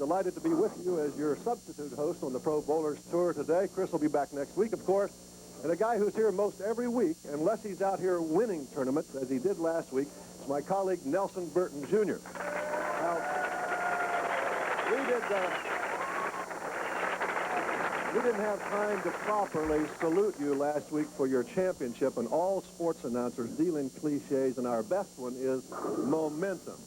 delighted to be with you as your substitute host on the Pro Bowlers Tour today. Chris will be back next week, of course. And a guy who's here most every week, unless he's out here winning tournaments, as he did last week, is my colleague Nelson Burton, Jr. Now, we didn't have time to properly salute you last week for your championship, and all sports announcers deal in cliches, and our best one is momentum.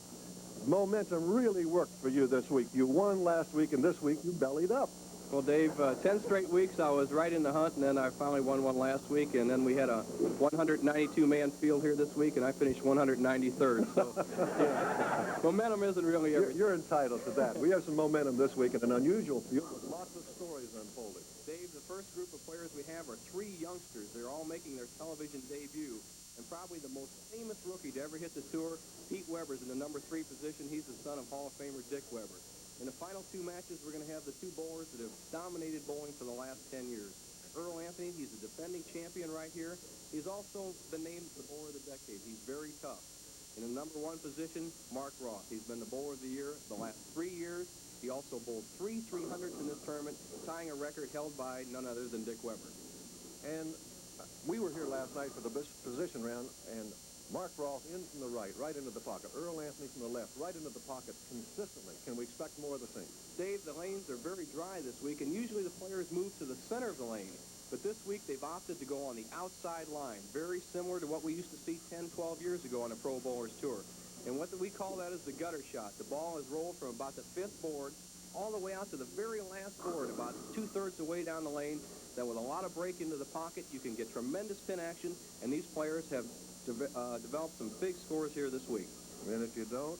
Momentum really worked for you this week. You won last week, and this week you bellied up. Well, Dave, 10 straight weeks I was right in the hunt, and then I finally won one last week, and then we had a 192-man field here this week, and I finished 193rd. So, yeah, momentum isn't really everything. You're entitled to that. We have some momentum this week in an unusual field with lots of stories unfolding. Dave, the first group of players we have are three youngsters. They're all making their television debut, and probably the most famous rookie to ever hit the tour, Pete Weber's in the number 3 position. He's the son of Hall of Famer Dick Weber. In the final 2 matches, we're going to have the 2 bowlers that have dominated bowling for the last 10 years. Earl Anthony, he's a defending champion right here. He's also been named the bowler of the decade. He's very tough. In the number 1 position, Mark Roth. He's been the bowler of the year the last 3 years. He also bowled 3 300s in this tournament, tying a record held by none other than Dick Weber. And we were here last night for the position round, and Mark Roth in from the right into the pocket. Earl Anthony from the left, right into the pocket consistently. Can we expect more of the same? Dave, the lanes are very dry this week, and usually the players move to the center of the lane. But this week they've opted to go on the outside line, very similar to what we used to see 10, 12 years ago on a Pro Bowlers Tour. And what we call that is the gutter shot. The ball is rolled from about the 5th board all the way out to the very last board, about 2/3 the way down the lane. That with a lot of break into the pocket, you can get tremendous pin action, and these players have developed some big scores here this week. And if you don't,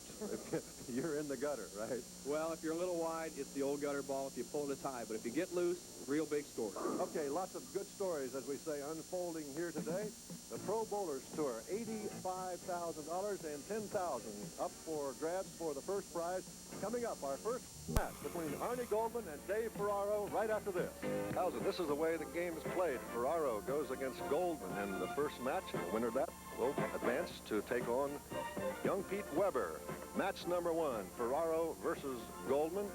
you're in the gutter, right? Well, if you're a little wide, it's the old gutter ball if you pull it high. But if you get loose, real big scores. Okay, lots of good stories, as we say, unfolding here today. The Pro Bowlers Tour, $85,000 and $10,000 up for grabs for the first prize. Coming up, our first match between Arnie Goldman and Dave Ferraro right after this. How's it? This is the way the game is played. Ferraro goes against Goldman in the first match, and the winner of that will advance to take on young Pete Weber. Match number 1, Ferraro versus Goldman.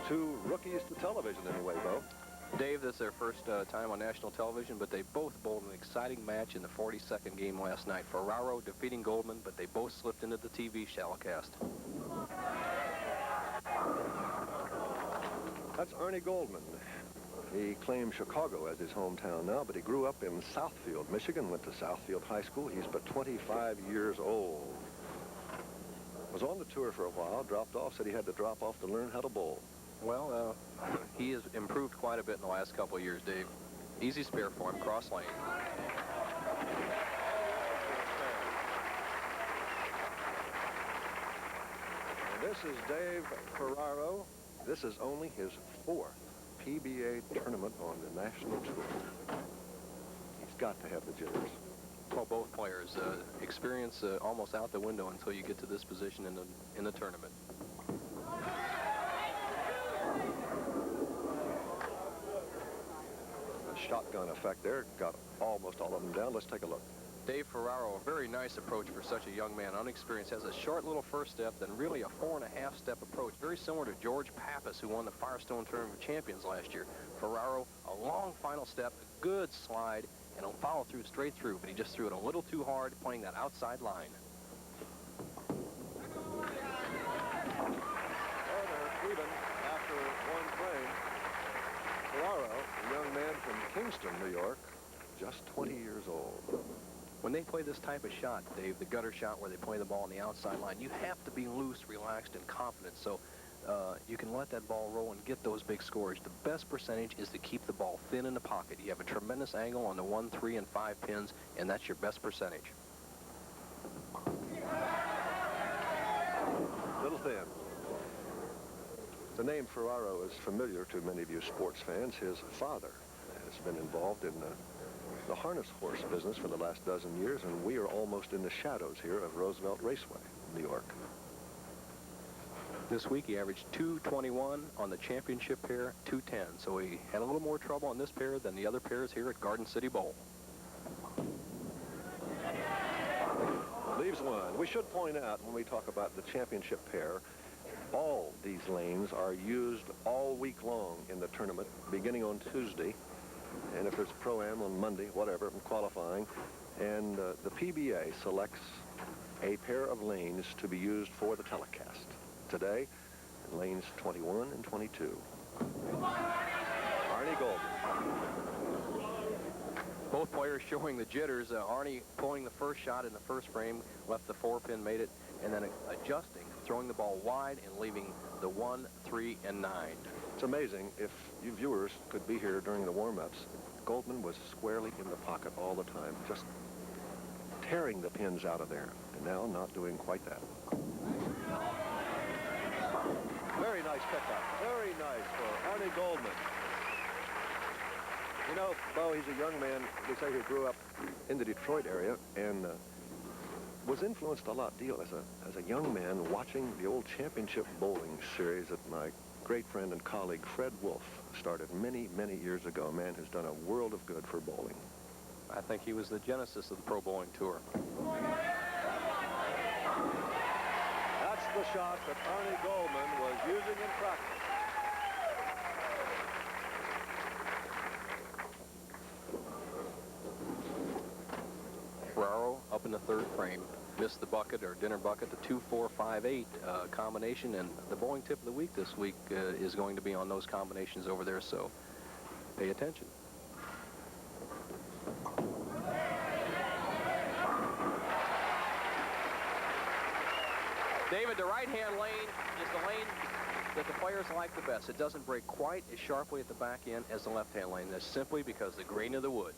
2 rookies to television anyway, Bo. Dave, this is their first time on national television, but they both bowled an exciting match in the 42nd game last night. Ferraro defeating Goldman, but they both slipped into the TV telecast. That's Arnie Goldman. He claims Chicago as his hometown now, but he grew up in Southfield, Michigan, went to Southfield High School. He's but 25 years old. Was on the tour for a while, dropped off, said he had to drop off to learn how to bowl. Well, he has improved quite a bit in the last couple of years, Dave. Easy spare for him, cross lane. And this is Dave Ferraro. This is only his 4th PBA tournament on the national tour. He's got to have the jitters. Well, both players experience almost out the window until you get to this position in the tournament. A shotgun effect there, got almost all of them down. Let's take a look. Dave Ferraro, a very nice approach for such a young man, unexperienced, has a short little first step, then really a 4.5-step approach, very similar to George Pappas, who won the Firestone Tournament of Champions last year. Ferraro, a long final step, a good slide, and he'll follow through straight through, but he just threw it a little too hard, playing that outside line. Well, they're even after 1 frame. Ferraro, a young man from Kingston, New York, just 20 years old. When they play this type of shot, Dave, the gutter shot where they play the ball on the outside line, you have to be loose, relaxed, and confident. So you can let that ball roll and get those big scores. The best percentage is to keep the ball thin in the pocket. You have a tremendous angle on the 1, 3, and 5 pins, and that's your best percentage. Little thin. The name Ferraro is familiar to many of you sports fans. His father has been involved in the harness horse business for the last dozen years, and we are almost in the shadows here of Roosevelt Raceway, New York. This week he averaged 221 on the championship pair, 210. So he had a little more trouble on this pair than the other pairs here at Garden City Bowl. Leaves 1. We should point out when we talk about the championship pair, All these lanes are used all week long in the tournament, beginning on Tuesday, and if there's Pro-Am on Monday, whatever, from qualifying. And the PBA selects a pair of lanes to be used for the telecast. Today, lanes 21 and 22. Arnie Goldman. Both players showing the jitters. Arnie pulling the first shot in the first frame, left the 4-pin, made it, and then adjusting, throwing the ball wide and leaving the 1, 3, and 9. It's amazing. If you viewers could be here during the warm-ups, Goldman was squarely in the pocket all the time, just tearing the pins out of there, and now not doing quite that. Very nice pickup. Very nice for Arnie Goldman. You know, Bo, he's a young man. They say he grew up in the Detroit area and was influenced a lot as a young man watching the old championship bowling series that my great friend and colleague Fred Wolf started many, many years ago. A man who's done a world of good for bowling. I think he was the genesis of the Pro Bowling Tour. That's the shot that Arnie Goldman was using in practice. Ferraro up in the third frame. Missed the bucket or dinner bucket, the 2-4-5-8 combination, and the bowling tip of the week this week is going to be on those combinations over there, so pay attention. David, the right-hand lane is the lane that the players like the best. It doesn't break quite as sharply at the back end as the left-hand lane. That's simply because the grain of the wood.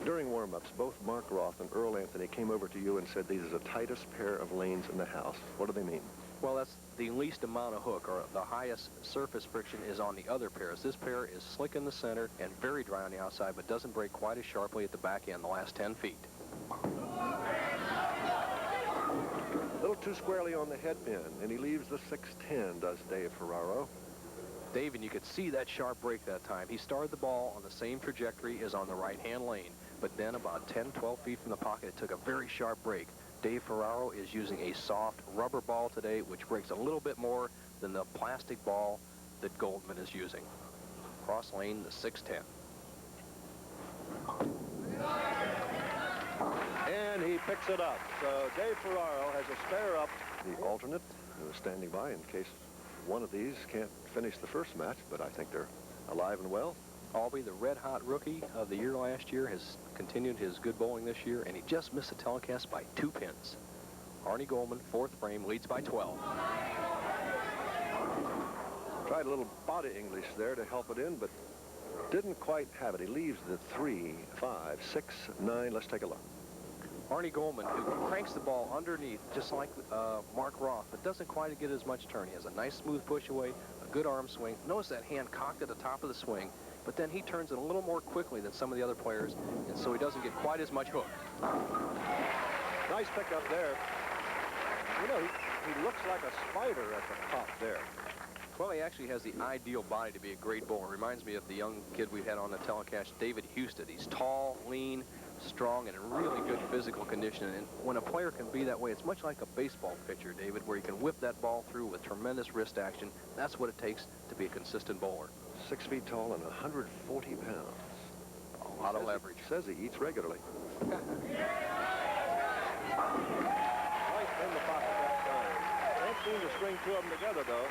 During warm-ups, both Mark Roth and Earl Anthony came over to you and said these are the tightest pair of lanes in the house. What do they mean? Well, that's the least amount of hook, or the highest surface friction is on the other pairs. This pair is slick in the center and very dry on the outside, but doesn't break quite as sharply at the back end, the last 10 feet. A little too squarely on the head pin, and he leaves the 610, does Dave Ferraro. Dave, and you could see that sharp break that time. He started the ball on the same trajectory as on the right-hand lane, but then about 10, 12 feet from the pocket, it took a very sharp break. Dave Ferraro is using a soft rubber ball today, which breaks a little bit more than the plastic ball that Goldman is using. Cross lane, the 610. And he picks it up. So Dave Ferraro has a spare up. The alternate who is standing by in case one of these can't finish the first match, but I think they're alive and well. Albee, the red-hot rookie of the year last year, has continued his good bowling this year, and he just missed the telecast by 2 pins. Arnie Goldman, fourth frame, leads by 12. Tried a little body English there to help it in, but didn't quite have it. He leaves the 3, 5, 6, 9. Let's take a look. Arnie Goldman, who cranks the ball underneath, just like Mark Roth, but doesn't quite get as much turn. He has a nice smooth push away, a good arm swing. Notice that hand cocked at the top of the swing, but then he turns it a little more quickly than some of the other players, and so he doesn't get quite as much hook. Nice pickup there. You know, he looks like a spider at the top there. Well, he actually has the ideal body to be a great bowler. Reminds me of the young kid we had on the telecast, David Houston. He's tall, lean, strong, and in really good physical condition. And when a player can be that way, it's much like a baseball pitcher, David, where you can whip that ball through with tremendous wrist action. That's what it takes to be a consistent bowler. 6 feet tall and 140 pounds. A lot of leverage. Says he eats regularly. Right in the pocket that time. Can't seem to string two of them together, though.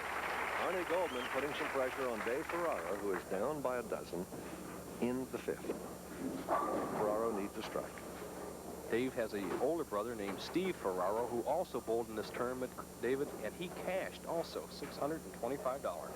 Arnie Goldman putting some pressure on Dave Ferraro, who is down by a dozen in the 5th. Ferraro needs a strike. Dave has an older brother named Steve Ferraro, who also bowled in this tournament, David, and he cashed also $625.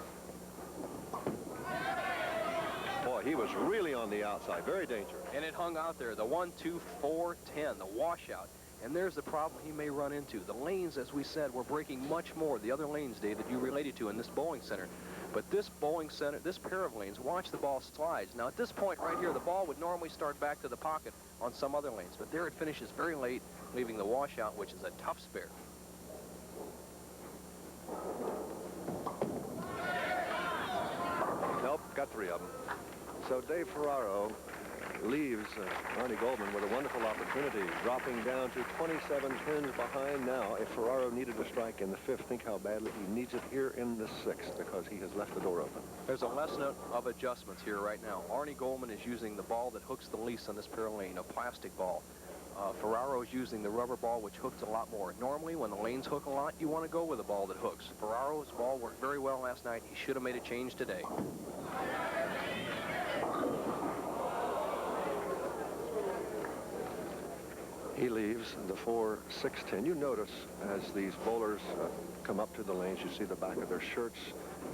Boy, he was really on the outside. Very dangerous. And it hung out there, the 1, 2, 4, 10, the washout. And there's the problem he may run into. The lanes, as we said, were breaking much more. The other lanes, Dave, that you related to in this bowling center. But this bowling center, this pair of lanes, watch the ball slides. Now, at this point right here, the ball would normally start back to the pocket on some other lanes. But there it finishes very late, leaving the washout, which is a tough spare. Nope, got 3 of them. So Dave Ferraro leaves Arnie Goldman with a wonderful opportunity, dropping down to 27 pins behind now. If Ferraro needed a strike in the 5th, think how badly he needs it here in the 6th, because he has left the door open. There's a lesson of adjustments here right now. Arnie Goldman is using the ball that hooks the least on this pair of lane, a plastic ball. Ferraro is using the rubber ball, which hooks a lot more. Normally, when the lanes hook a lot, you want to go with a ball that hooks. Ferraro's ball worked very well last night. He should have made a change today. He leaves the 4-6-10. You notice as these bowlers come up to the lanes, you see the back of their shirts.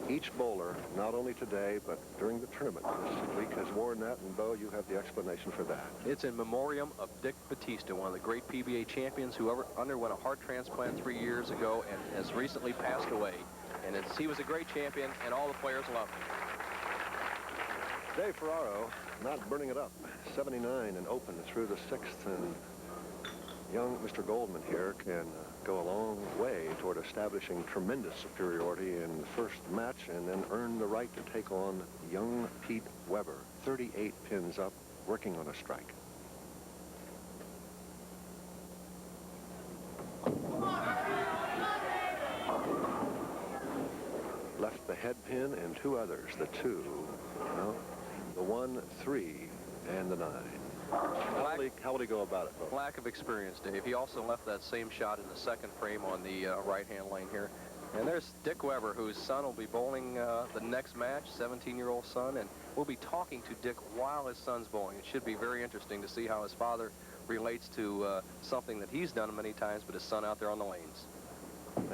Each bowler, not only today, but during the tournament this week, has worn that, and Bo, you have the explanation for that. It's in memoriam of Dick Batista, one of the great PBA champions who underwent a heart transplant 3 years ago and has recently passed away. And he was a great champion, and all the players loved him. Dave Ferraro not burning it up. 79 and open through the 6th, and young Mr. Goldman here can go a long way toward establishing tremendous superiority in the first match and then earn the right to take on young Pete Weber, 38 pins up, working on a strike. Left the head pin and 2 others, the 2, no, the 1, 3, and the 9. How will he go about it, Bo? Lack of experience, Dave. He also left that same shot in the 2nd frame on the right-hand lane here. And there's Dick Weber, whose son will be bowling the next match, 17-year-old son, and we'll be talking to Dick while his son's bowling. It should be very interesting to see how his father relates to something that he's done many times, but his son out there on the lanes.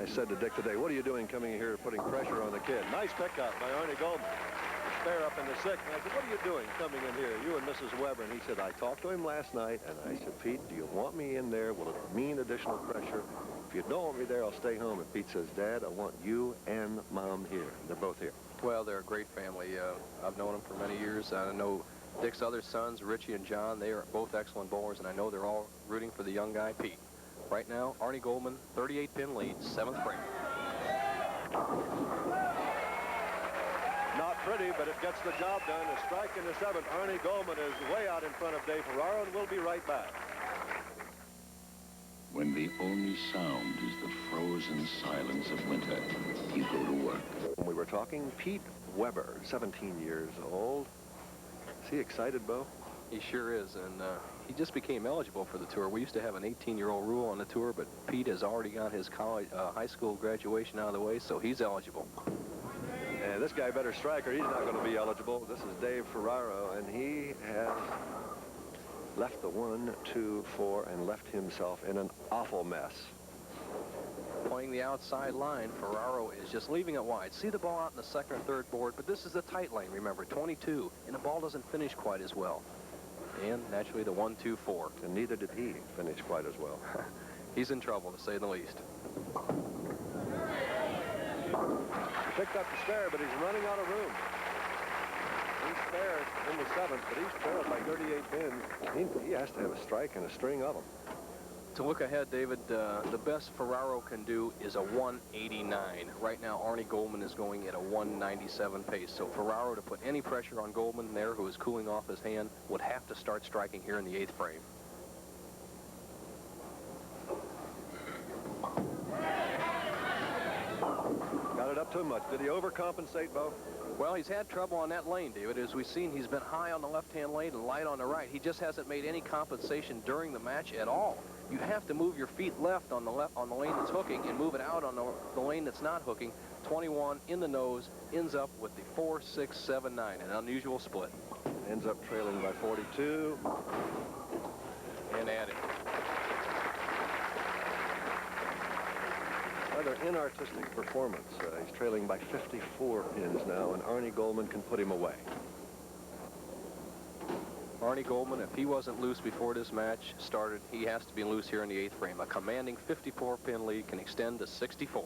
I said to Dick today, what are you doing coming here putting pressure on the kid? Nice pickup by Arnie Goldman. Spare up in the 6th. And I said, what are you doing coming in here, you and Mrs. Weber? And he said, I talked to him last night, and I said, Pete, do you want me in there? Will it mean additional pressure? If you don't want me there, I'll stay home. And Pete says, Dad, I want you and Mom here. They're both here. Well, they're a great family. I've known them for many years. I know Dick's other sons, Richie and John. They are both excellent bowlers, and I know they're all rooting for the young guy, Pete. Right now, Arnie Goldman, 38-pin lead, 7th frame. Not pretty, but it gets the job done. A strike in the 7th. Arnie Goldman is way out in front of Dave Ferraro, and we'll be right back. When the only sound is the frozen silence of winter, you go to work. When we were talking, Pete Weber, 17 years old. Is he excited, Bo? He sure is, and he just became eligible for the tour. We used to have an 18-year-old rule on the tour, but Pete has already got his high school graduation out of the way, so he's eligible. And this guy better strike or he's not going to be eligible. This is Dave Ferraro, and he has left the 1, 2, 4, and left himself in an awful mess. Playing the outside line, Ferraro is just leaving it wide. See the ball out in the 2nd or 3rd board, but this is a tight lane, remember, 22, and the ball doesn't finish quite as well. And naturally the 1, 2, 4. And neither did he finish quite as well. He's in trouble, to say the least. He picked up the spare, but he's running out of room. He's spared in the 7th, but he's trailed by 38 pins. He has to have a strike and a string of them. To look ahead, David, the best Ferraro can do is a 189. Right now, Arnie Goldman is going at a 197 pace. So Ferraro, to put any pressure on Goldman there, who is cooling off his hand, would have to start striking here in the 8th frame. Got it up too much. Did he overcompensate, Bo? Well, he's had trouble on that lane, David. As we've seen, he's been high on the left-hand lane and light on the right. He just hasn't made any compensation during the match at all. You have to move your feet left on the lane that's hooking and move it out on the lane that's not hooking. 21 in the nose, ends up with the 4, 6, 7, 9, an unusual split. Ends up trailing by 42. And adding. Rather inartistic performance. He's trailing by 54 pins now, and Arnie Goldman can put him away. Arnie Goldman, if he wasn't loose before this match started, he has to be loose here in the 8th frame. A commanding 54-pin lead can extend to 64.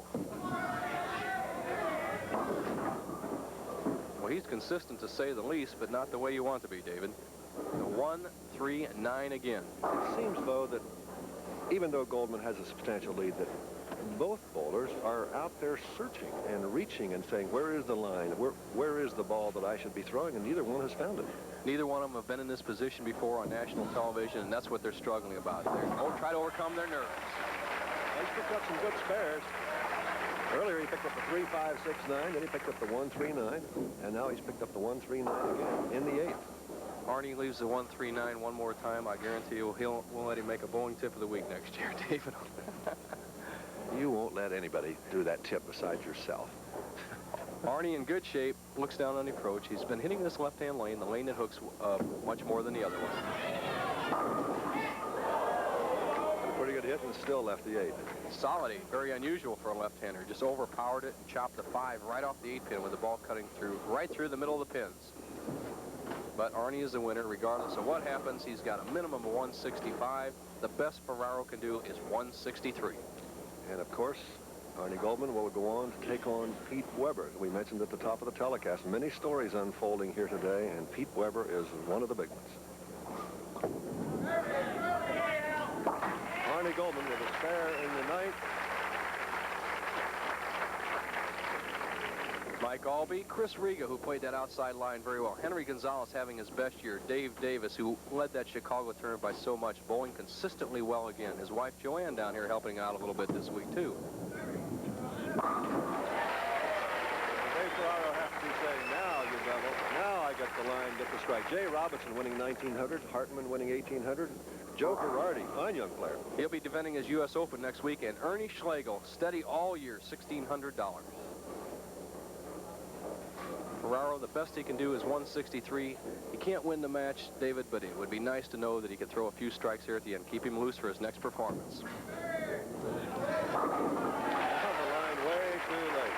Well, he's consistent to say the least, but not the way you want to be, David. The 1, 3, 9 again. It seems, though, that even though Goldman has a substantial lead, that both bowlers are out there searching and reaching and saying, where is the line? Where is the ball that I should be throwing? And neither one has found it. Neither one of them have been in this position before on national television, and that's what they're struggling about. They're try to overcome their nerves. He's picked up some good spares. Earlier he picked up the 3-5-6-9, then he picked up the 1-3-9, and now he's picked up the 1-3-9 again in the 8th. Arnie leaves the 1-3-9 one more time. I guarantee you we'll let him make a bowling tip of the week next year, David. You won't let anybody do that tip besides yourself. Arnie in good shape, looks down on the approach. He's been hitting this left-hand lane, the lane that hooks much more than the other one. Pretty good hit and still left the 8. Solid 8, very unusual for a left-hander. Just overpowered it and chopped the 5 right off the 8 pin with the ball cutting through, right through the middle of the pins. But Arnie is the winner regardless of what happens. He's got a minimum of 165. The best Ferraro can do is 163. And of course, Arnie Goldman will go on to take on Pete Weber. We mentioned at the top of the telecast, many stories unfolding here today, and Pete Weber is one of the big ones. Arnie Goldman with a spare in the 9th. Mike Albee, Chris Riga, who played that outside line very well. Henry Gonzalez having his best year. Dave Davis, who led that Chicago tournament by so much, bowling consistently well again. His wife Joanne down here helping out a little bit this week too. Dave Ferraro has to be saying, now you double. Now I get the line, get the strike. Jay Robinson winning 1900, Hartman winning 1800. Joe Girardi, fine young player. He'll be defending his U.S. Open next week, and Ernie Schlegel, steady all year, $1,600. Ferraro, the best he can do is 163. He can't win the match, David, but it would be nice to know that he could throw a few strikes here at the end, keep him loose for his next performance. On the line way too late.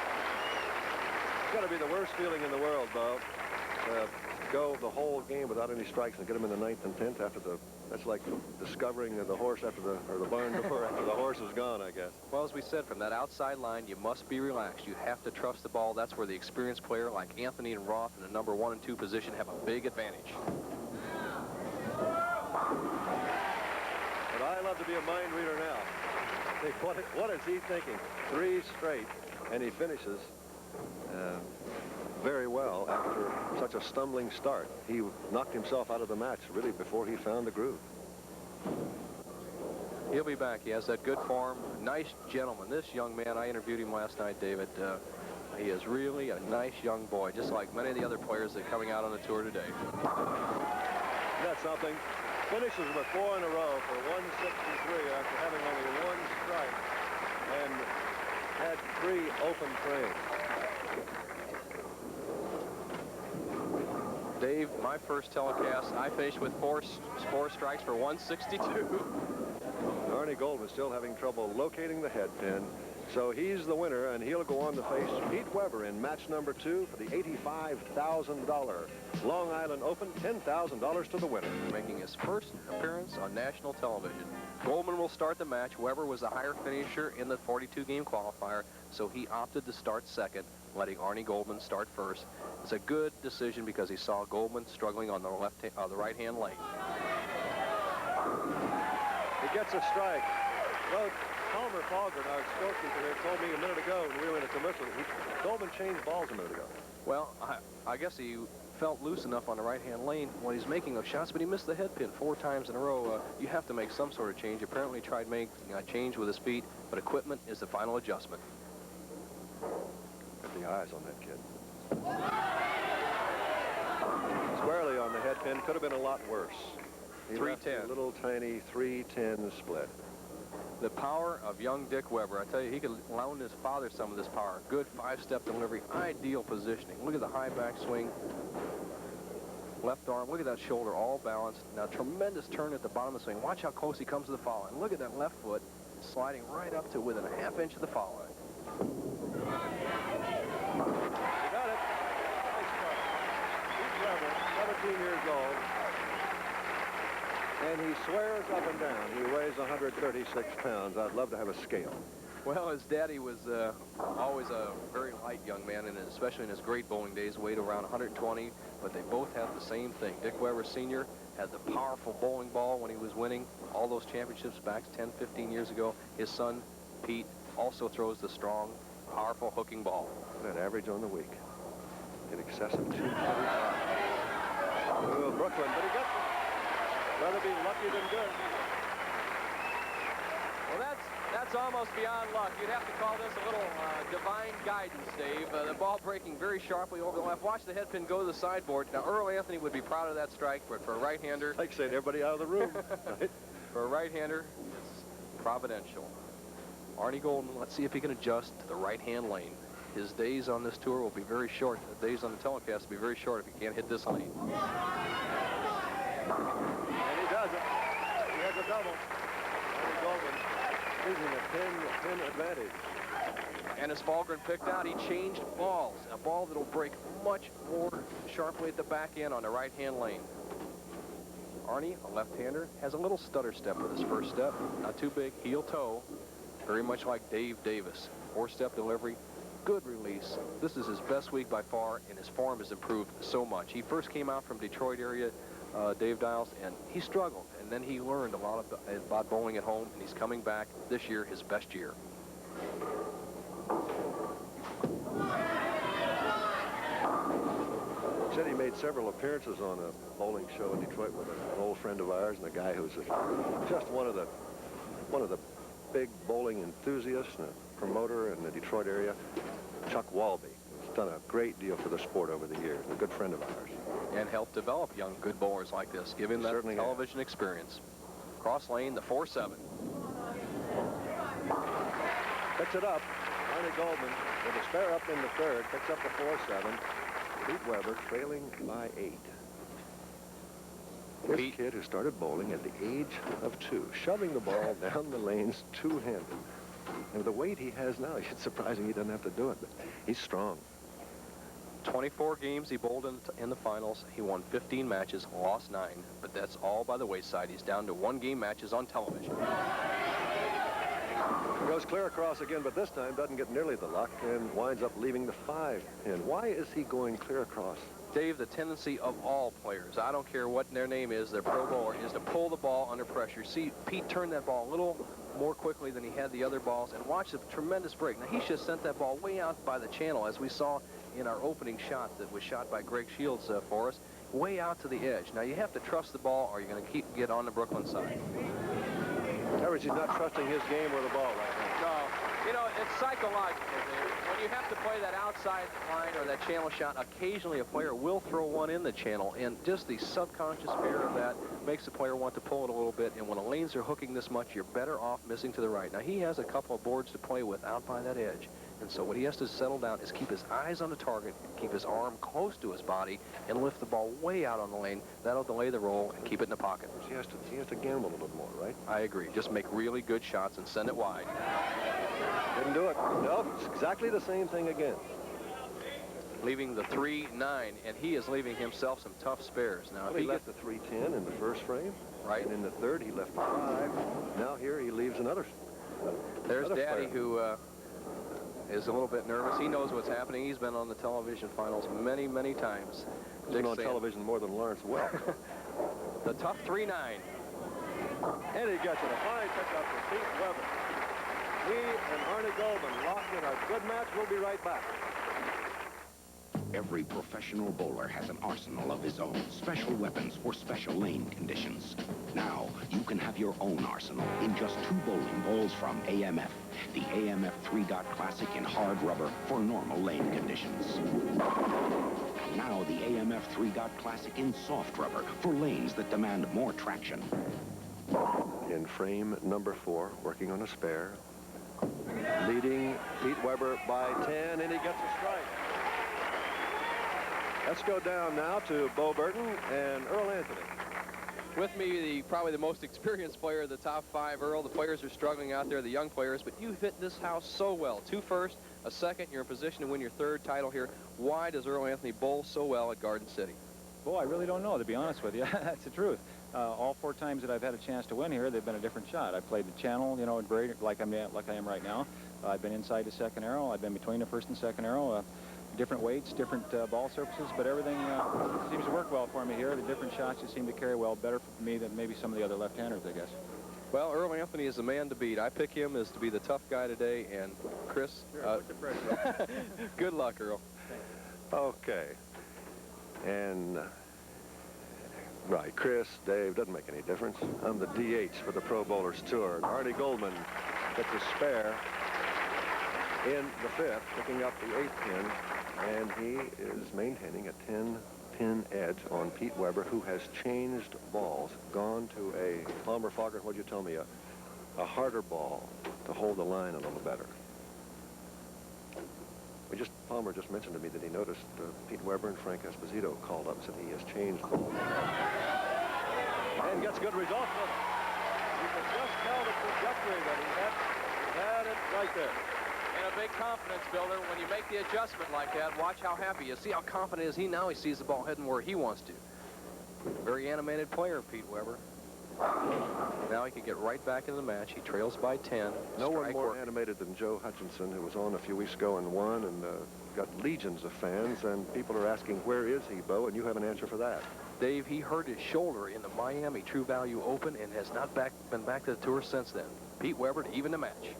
It's got to be the worst feeling in the world, Bo. Go the whole game without any strikes and get him in the 9th and 10th after the. That's like discovering the horse after the barn door after the horse is gone, I guess. Well, as we said, from that outside line, you must be relaxed. You have to trust the ball. That's where the experienced player like Anthony and Roth in the number 1 and 2 position have a big advantage. But I love to be a mind reader now. Think, what is he thinking? 3 straight, and he finishes very well after such a stumbling start. He knocked himself out of the match, really, before he found the groove. He'll be back. He has that good form. Nice gentleman. This young man, I interviewed him last night, David. He is really a nice young boy, just like many of the other players that are coming out on the tour today. That's something. Finishes with 4 in a row for 163 after having only 1 strike and had 3 open frames. Dave, my first telecast, I finished with four strikes for 162. Arnie Goldman still having trouble locating the head pin. So he's the winner, and he'll go on to face Pete Weber in match number 2 for the $85,000 Long Island Open, $10,000 to the winner. Making his first appearance on national television. Goldman will start the match. Weber was the higher finisher in the 42-game qualifier, so he opted to start second, letting Arnie Goldman start first. It's a good decision because he saw Goldman struggling on the right-hand lane. He gets a strike. Well, Palmer Fogren, our scorekeeper here, told me a minute ago when we were in a commercial that Goldman changed balls a minute ago. Well, I guess he felt loose enough on the right-hand lane when he's making those shots, but he missed the head pin 4 times in a row. You have to make some sort of change. Apparently he tried making a change with his feet, but equipment is the final adjustment. Got the eyes on that kid. Squarely on the head pin. Could have been a lot worse. 310. A little tiny 310 split. The power of young Dick Weber. I tell you, he could loan his father some of this power. Good 5-step delivery, ideal positioning. Look at the high back swing. Left arm, look at that shoulder, all balanced. Now, tremendous turn at the bottom of the swing. Watch how close he comes to the foul line. Look at that left foot sliding right up to within a ½ inch of the foul line. You got it. Nice try. Pete Weber, 17 years old. And he swears up and down. He weighs 136 pounds. I'd love to have a scale. Well, his daddy was always a very light young man, and especially in his great bowling days, weighed around 120, but they both had the same thing. Dick Weber Sr. had the powerful bowling ball when he was winning all those championships back 10, 15 years ago. His son, Pete, also throws the strong, powerful hooking ball. That average on the week. In excess of 225. Oh, Brooklyn, but he gets it. Rather be lucky than good. Well, that's almost beyond luck. You'd have to call this a little divine guidance, Dave. The ball breaking very sharply over the left. Watch the head pin go to the sideboard. Now, Earl Anthony would be proud of that strike, but for a right-hander... Like saying everybody out of the room. Right? For a right-hander, it's providential. Arnie Golden, let's see if he can adjust to the right-hand lane. His days on this tour will be very short. The days on the telecast will be very short if he can't hit this lane. And he does it. He has a double. Arnie Golden using a pin advantage. And as Falgren picked out, he changed balls. A ball that'll break much more sharply at the back end on the right-hand lane. Arnie, a left-hander, has a little stutter step with his first step. Not too big, heel toe. Very much like Dave Davis. Four-step delivery, good release. This is his best week by far, and his form has improved so much. He first came out from Detroit area, Dave Dials, and he struggled. And then he learned a lot about bowling at home, and he's coming back this year, his best year. Said he made several appearances on a bowling show in Detroit with an old friend of ours and a guy who's just one of the big bowling enthusiasts and a promoter in the Detroit area, Chuck Walby. He's done a great deal for the sport over the years. A good friend of ours. And helped develop young good bowlers like this, give him that television experience. Cross lane, the 4-7. Picks it up. Arnie Goldman with a spare up in the third. Picks up the 4-7. Pete Weber trailing by 8. This kid who started bowling at the age of 2, shoving the ball down the lanes two-handed. And with the weight he has now, it's surprising he doesn't have to do it, but he's strong. 24 games he bowled in the finals. He won 15 matches, lost 9, but that's all by the wayside. He's down to 1-game matches on television. Goes clear across again, but this time doesn't get nearly the luck and winds up leaving the 5 pin. Why is he going clear across? Dave, the tendency of all players, I don't care what their name is, their pro bowler, is to pull the ball under pressure. See, Pete turned that ball a little more quickly than he had the other balls, and watch the tremendous break. Now, he should have sent that ball way out by the channel, as we saw in our opening shot that was shot by Greg Shields for us, way out to the edge. Now, you have to trust the ball, or you're going to get on the Brooklyn side. He's not trusting his game or the ball right now. No, you know, it's psychological, Dave. When you have to play that outside line or that channel shot, occasionally a player will throw one in the channel, and just the subconscious fear of that makes the player want to pull it a little bit, and when the lanes are hooking this much, you're better off missing to the right. Now, he has a couple of boards to play with out by that edge, and so what he has to settle down is keep his eyes on the target, keep his arm close to his body, and lift the ball way out on the lane. That'll delay the roll and keep it in the pocket. He has to gamble a little more, right? I agree. Just make really good shots and send it wide. Didn't do it. No, it's exactly the same thing again. Leaving the 3-9, and he is leaving himself some tough spares. Now, well, he left the 3-10 in the first frame. Right. And in the third, he left the 5. Now here he leaves another. There's another Daddy, player who is a little bit nervous. He knows what's happening. He's been on the television finals many, many times. He's been on television more than Lawrence Welk. The tough 3-9. And he gets it. A fine pickup for Pete Weber. He and Arnie Goldman locked in a good match. We'll be right back. Every professional bowler has an arsenal of his own, special weapons for special lane conditions. Now, you can have your own arsenal in just 2 bowling balls from AMF. The AMF 3-Dot Classic in hard rubber for normal lane conditions. And now the AMF 3-Dot Classic in soft rubber for lanes that demand more traction. In frame number 4, working on a spare. Leading Pete Weber by 10, and he gets a strike. Let's go down now to Bo Burton and Earl Anthony. With me, probably the most experienced player of the top 5, Earl. The players are struggling out there, the young players, but you hit this house so well. 2 first, a second. You're in position to win your 3rd title here. Why does Earl Anthony bowl so well at Garden City? Well, I really don't know, to be honest with you. That's the truth. All 4 times that I've had a chance to win here, they've been a different shot. I played the channel, you know, like I am right now. I've been inside the second arrow. I've been between the first and second arrow. Different weights, different ball surfaces, but everything seems to work well for me here. The different shots just seem to carry well, better for me than maybe some of the other left-handers, I guess. Well, Earl Anthony is the man to beat. I pick him as to be the tough guy today. And Chris, Put the pressure on. good luck, Earl. Okay. And, right, Chris, Dave, doesn't make any difference. I'm the DH for the Pro Bowlers Tour. And Arnie Goldman gets a spare in the 5th, picking up the 8th pin, and he is maintaining a 10-pin edge on Pete Weber, who has changed balls, gone to a Palmer Fogger, what'd you tell me, a harder ball to hold the line a little better. Palmer just mentioned to me that he noticed Pete Weber and Frank Esposito called up and said he has changed the ball. And gets good results with it. You can just tell the trajectory that he had it right there. And a big confidence builder. When you make the adjustment like that, watch how happy he is. See how confident is he now? He sees the ball heading where he wants to. Very animated player, Pete Weber. Now he can get right back into the match. He trails by 10. No one more animated than Joe Hutchinson, who was on a few weeks ago and won and got legions of fans. And people are asking, where is he, Bo? And you have an answer for that. Dave, he hurt his shoulder in the Miami True Value Open and has not been back to the tour since then. Pete Weber to even the match.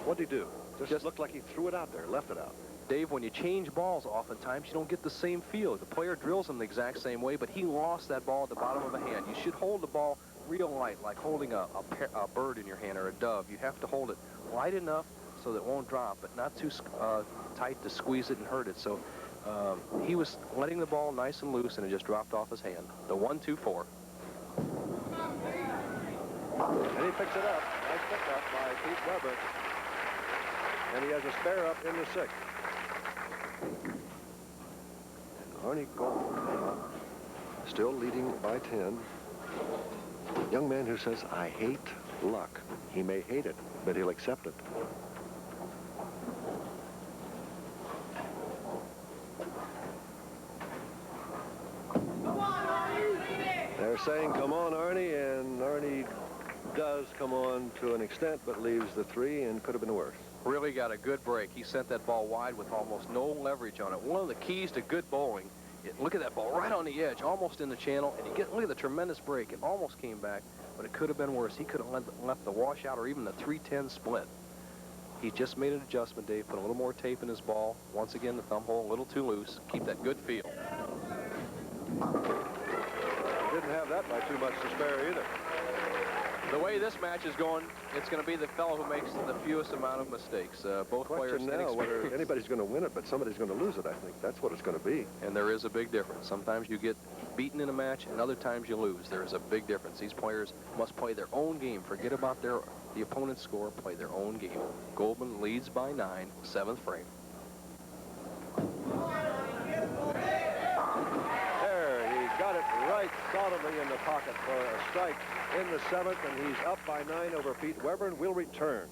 What'd he do? Just looked like he threw it out there, left it out. Dave, when you change balls, oftentimes you don't get the same feel. The player drills them the exact same way, but he lost that ball at the bottom of the hand. You should hold the ball real light, like holding a bird in your hand or a dove. You have to hold it light enough so that it won't drop, but not too tight to squeeze it and hurt it. So he was letting the ball nice and loose, and it just dropped off his hand. The 1-2-4. And he picks it up. Nice pickup by Pete Weber. And he has a spare up in the 6th. Arnie Goldman still leading by 10. Young man who says, I hate luck. He may hate it, but he'll accept it. They're saying, come on, Arnie, and Arnie does come on to an extent, but leaves the 3 and could have been worse. Really got a good break. He sent that ball wide with almost no leverage on it. One of the keys to good bowling, look at that ball right on the edge, almost in the channel, and look at the tremendous break. It almost came back, but it could have been worse. He could have left the washout or even the 3-10 split. He just made an adjustment, Dave, put a little more tape in his ball. Once again, the thumb hole a little too loose. Keep that good feel. He didn't have that by too much to spare either. The way this match is going, it's going to be the fellow who makes the fewest amount of mistakes. Both players now whether anybody's going to win it, but somebody's going to lose it, I think. That's what it's going to be. And there is a big difference. Sometimes you get beaten in a match, and other times you lose. There is a big difference. These players must play their own game. Forget about the opponent's score. Play their own game. Goldman leads by 9, 7th frame. Got it right solidly in the pocket for a strike in the 7th, and he's up by 9 over Pete Weber, and we'll return.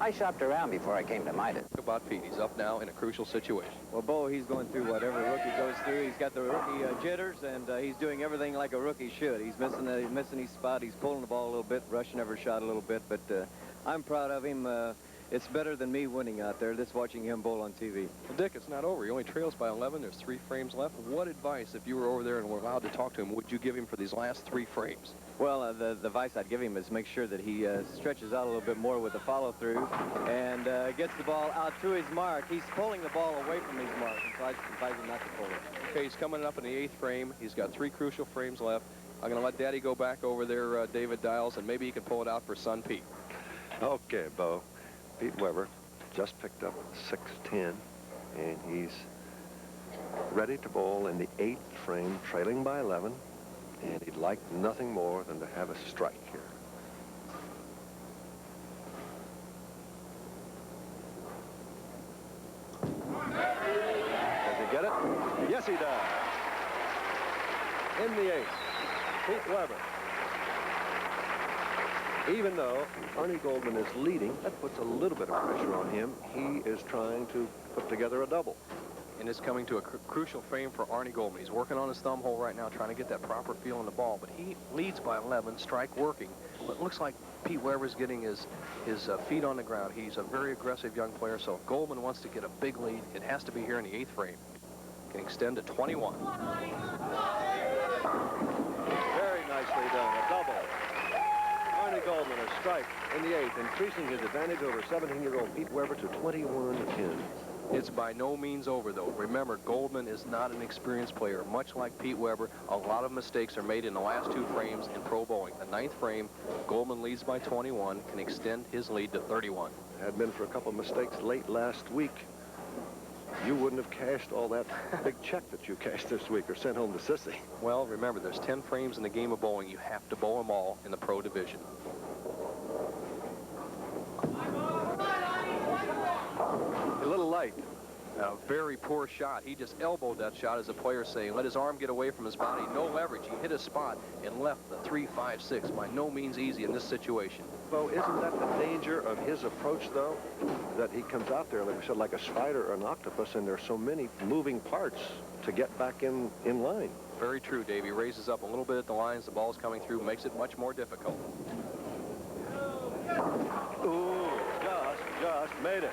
I shopped around before I came to Midas. About Pete, he's up now in a crucial situation. Well, Bo, he's going through what every rookie goes through. He's got the rookie jitters, and he's doing everything like a rookie should. He's missing his spot. He's pulling the ball a little bit, rushing every shot a little bit, but I'm proud of him. It's better than me winning out there, just watching him bowl on TV. Well, Dick, it's not over. He only trails by 11. There's 3 frames left. What advice, if you were over there and were allowed to talk to him, would you give him for these last 3 frames? Well, the advice I'd give him is make sure that he stretches out a little bit more with the follow-through and gets the ball out to his mark. He's pulling the ball away from his mark, and so I advise him not to pull it. Okay, he's coming up in the 8th frame. He's got 3 crucial frames left. I'm going to let Daddy go back over there, David Dials, and maybe he can pull it out for son Pete. Okay, Bo. Pete Weber just picked up 6-10, and he's ready to bowl in the 8th frame, trailing by 11, and he'd like nothing more than to have a strike here. Does he get it? Yes, he does. In the 8th, Pete Weber. Even though Arnie Goldman is leading, that puts a little bit of pressure on him. He is trying to put together a double. And it's coming to a crucial frame for Arnie Goldman. He's working on his thumb hole right now, trying to get that proper feel in the ball. But he leads by 11, strike working. But it looks like Pete Weber's getting his feet on the ground. He's a very aggressive young player, so if Goldman wants to get a big lead, it has to be here in the 8th frame. can extend to 21. Very nicely done. A double. Arnie Goldman a strike in the 8th, increasing his advantage over 17-year-old Pete Weber to 21-10. It's by no means over, though. Remember, Goldman is not an experienced player. Much like Pete Weber, a lot of mistakes are made in the last 2 frames in pro bowling. The 9th frame, Goldman leads by 21, can extend his lead to 31. Had been for a couple of mistakes late last week, you wouldn't have cashed all that big check that you cashed this week or sent home to Sissy. Well, remember, there's 10 frames in the game of bowling. You have to bowl them all in the pro division. A little light. A very poor shot. He just elbowed that shot, as the player saying, let his arm get away from his body. No leverage. He hit his spot and left the 3-5-6. By no means easy in this situation. Bo, isn't that the danger of his approach, though? That he comes out there, like we said, like a spider or an octopus, and there's so many moving parts to get back in line. Very true, Dave. He raises up a little bit at the lines. The ball's coming through. Makes it much more difficult. Ooh, just made it.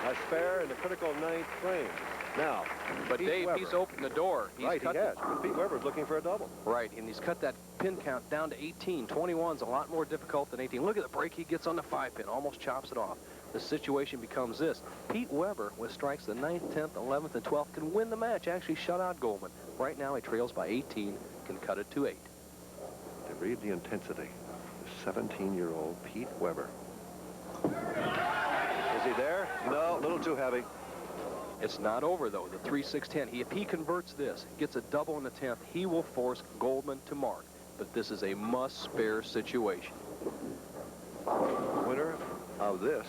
A spare in the critical 9th frame. Now, but Pete Dave, Weber. he's opened the door. He's Right, cut he has. But Pete Weber's looking for a double. Right, and he's cut that pin count down to 18. 21's a lot more difficult than 18. Look at the break he gets on the 5-pin. Almost chops it off. The situation becomes this. Pete Weber, with strikes the 9th, 10th, 11th, and 12th, can win the match, actually shut out Goldman. Right now, he trails by 18, can cut it to 8. To read the intensity, the 17-year-old Pete Weber. Is he there? No, a little too heavy. It's not over, though. The 3-6-10. If he converts this, gets a double in the 10th, he will force Goldman to mark. But this is a must-spare situation. Winner of this,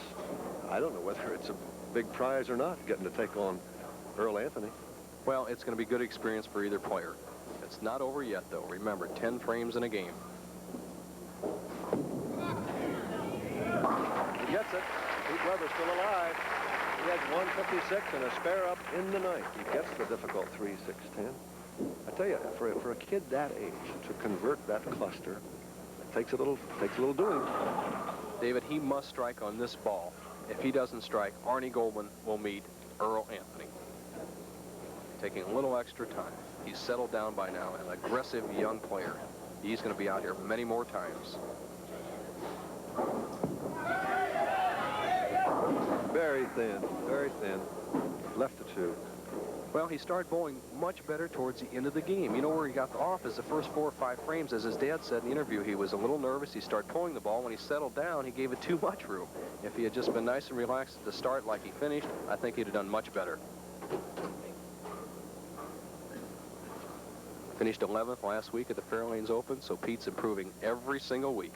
I don't know whether it's a big prize or not, getting to take on Earl Anthony. Well, it's going to be good experience for either player. It's not over yet, though. Remember, 10 frames in a game. He gets it. Pete Weber's still alive. He has 156 and a spare up in the 9th. He gets the difficult 3-6-10. I tell you, for a kid that age to convert that cluster, it takes a little doing. David, he must strike on this ball. If he doesn't strike, Arnie Goldman will meet Earl Anthony. Taking a little extra time. He's settled down by now, an aggressive young player. He's going to be out here many more times. Very thin. Left to 2. Well, he started bowling much better towards the end of the game. You know where he got off is the first 4 or 5 frames. As his dad said in the interview, he was a little nervous. He started pulling the ball. When he settled down, he gave it too much room. If he had just been nice and relaxed at the start like he finished, I think he'd have done much better. Finished 11th last week at the Fairlanes Open, so Pete's improving every single week.